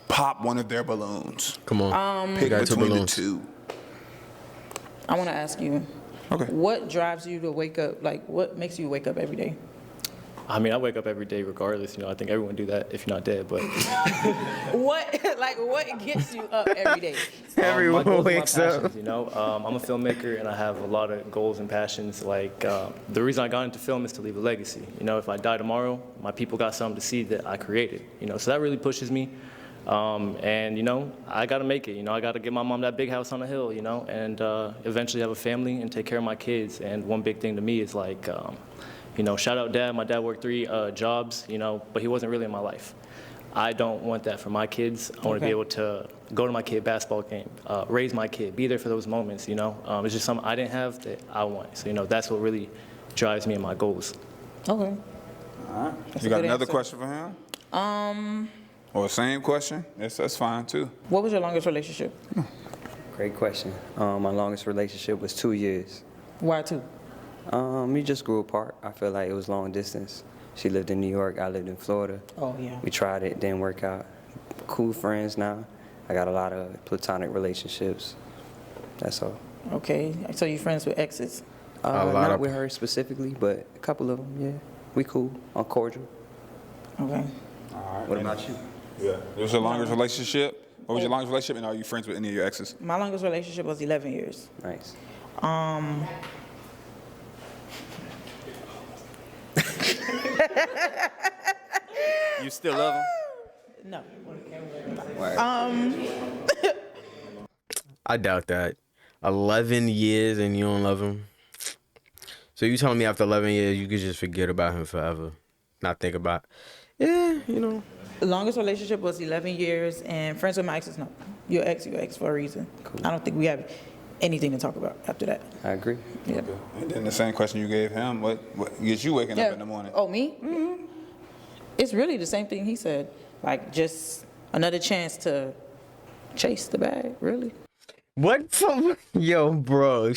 pop one of their balloons. Come on. Pick got 2 between the balloons. 2. I want to ask you, Okay. what drives you to wake up? Like, what makes you wake up every day? I mean, I wake up every day regardless. You know, I think everyone do that if you're not dead. But What gets you up every day? Everyone my goals and my wakes up. passions, you know, I'm a filmmaker and I have a lot of goals and passions. Like the reason I got into film is to leave a legacy. You know, if I die tomorrow, my people got something to see that I created. You know, so that really pushes me. And you know, I gotta make it. You know, I gotta get my mom that big house on the hill. You know, and eventually have a family and take care of my kids. And one big thing to me is like, you know, shout out dad. My dad worked 3 jobs. You know, but he wasn't really in my life. I don't want that for my kids. I want to be able to go to my kid basketball game, raise my kid, be there for those moments. You know, it's just something I didn't have that I want. So you know, that's what really drives me and my goals. Okay. All right. That's You a got good another answer. question for him? Or same question? That's fine too. What was your longest relationship? Great question. My longest relationship was 2 years. Why 2? We just grew apart. I feel like it was long distance. She lived in New York, I lived in Florida. Oh, yeah. We tried it, didn't work out. Cool friends now. I got a lot of platonic relationships. That's all. Okay, so you friends with exes? Not with her specifically, but a couple of them, yeah. We cool, I'm cordial. Okay. All right. What about you? Yeah. What was your longest relationship? What was your longest relationship? And are you friends with any of your exes? My longest relationship was 11 years. Nice. You still love him? No. I doubt that. 11 years and you don't love him? So you telling me after 11 years you could just forget about him forever? Not think about yeah, you know. The longest relationship was 11 years, and friends with my exes, no. Your ex for a reason. Cool. I don't think we have anything to talk about after that. I agree. Yeah. And then the same question you gave him, what gets you waking up in the morning? Oh, me? Mm-hmm. It's really the same thing he said. Like, just another chance to chase the bag, really. What from yo, bro?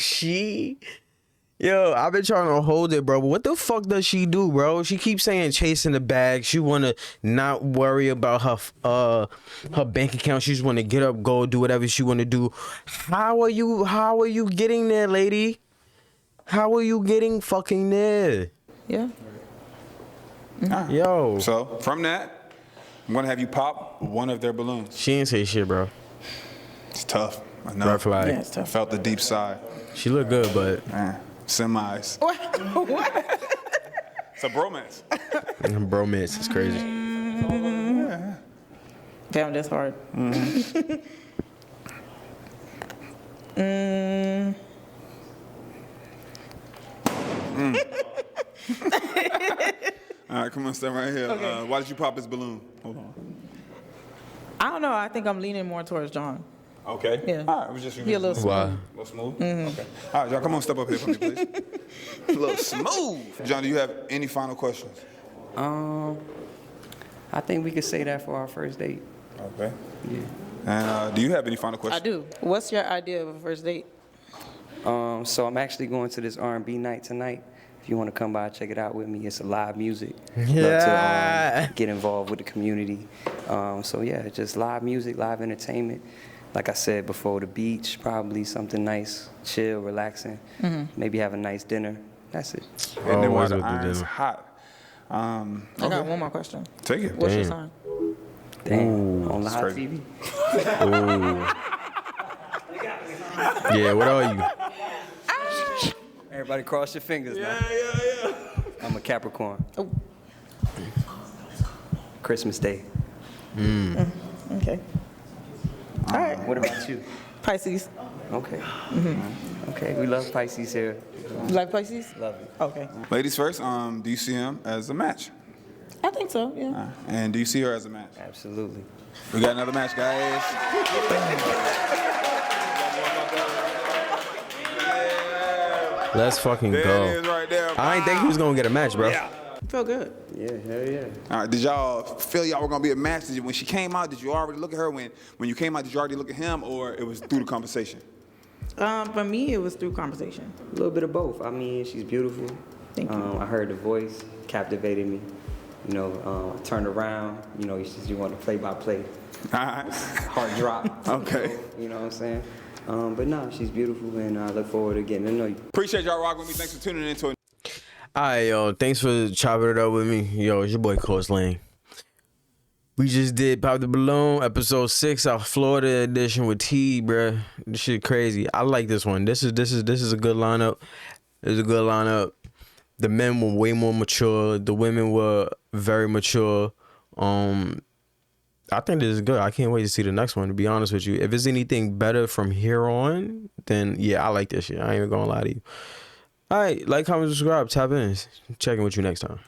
I've been trying to hold it, bro. But what the fuck does she do, bro? She keeps saying chasing the bag. She wanna not worry about her bank account. She just wanna get up, go, do whatever she wanna do. How are you getting there, lady? How are you getting fucking there? Yeah. Right. Yo. So from that, I'm gonna have you pop one of their balloons. She ain't say shit, bro. It's tough. I know. Red flag. Yeah, it's tough. I felt the deep sigh. She look good, but Semis. What? It's a bromance. bromance is crazy. Damn, that's hard. All right, come on, stand right here. Okay. Why did you pop this balloon? Hold on. I don't know. I think I'm leaning more towards John. Okay. Yeah. All right, it was just He a little Wow. smooth. A little smooth? Mm-hmm. Okay. All right, y'all, come on, step up here for me, please. A little smooth. John, do you have any final questions? I think we could say that for our first date. Okay. Yeah. And do you have any final I questions? do. What's your idea of a first date? So I'm actually going to this R&B night tonight. If you want to come by, check it out with me. It's a live music. Yeah. Love to get involved with the community. So yeah, just live music, live entertainment. Like I said before, the beach, probably something nice, chill, relaxing. Maybe have a nice dinner. That's it. And then why was the do we do irons dinner? hot? I got one more question. Take it. What's your Damn. sign? Damn, on the hot crazy. TV. Ooh. Yeah, what are you? Everybody cross your fingers now. Yeah. I'm a Capricorn. Oh. Christmas Day. Okay. All right. What about you? Pisces. Okay. Okay, we love Pisces here. You like Pisces? Love it. Okay. Ladies first, do you see him as a match? I think so, yeah. And do you see her as a match? Absolutely. We got another match, guys. Let's fucking There go. it is right there. I ain't think he was gonna get a match, bro. Yeah. Feel good. Yeah, hell yeah. All right, did y'all feel y'all were gonna be a match? When she came out, did you already look at her? When you came out, did you already look at him, or it was through the conversation? For me, it was through conversation. A little bit of both. I mean, she's beautiful. Thank you. I heard the voice, captivated me. You know, I turned around. You know, you want to play by play. All right. Heart drop. Okay. So, you know what I'm saying? But no, she's beautiful, and I look forward to getting to know you. Appreciate y'all rocking with me. Thanks for tuning in to it. All right, yo. Thanks for chopping it up with me. Yo, it's your boy Kawz Lane. We just did Pop the Balloon, episode 6, our Florida edition with T, bruh. This shit crazy. I like this one. This is a good lineup. It's a good lineup. The men were way more mature. The women were very mature. I think this is good. I can't wait to see the next one, to be honest with you. If it's anything better from here on, then yeah, I like this shit. I ain't even gonna lie to you. All right, like, comment, subscribe, tap in. Checking with you next time.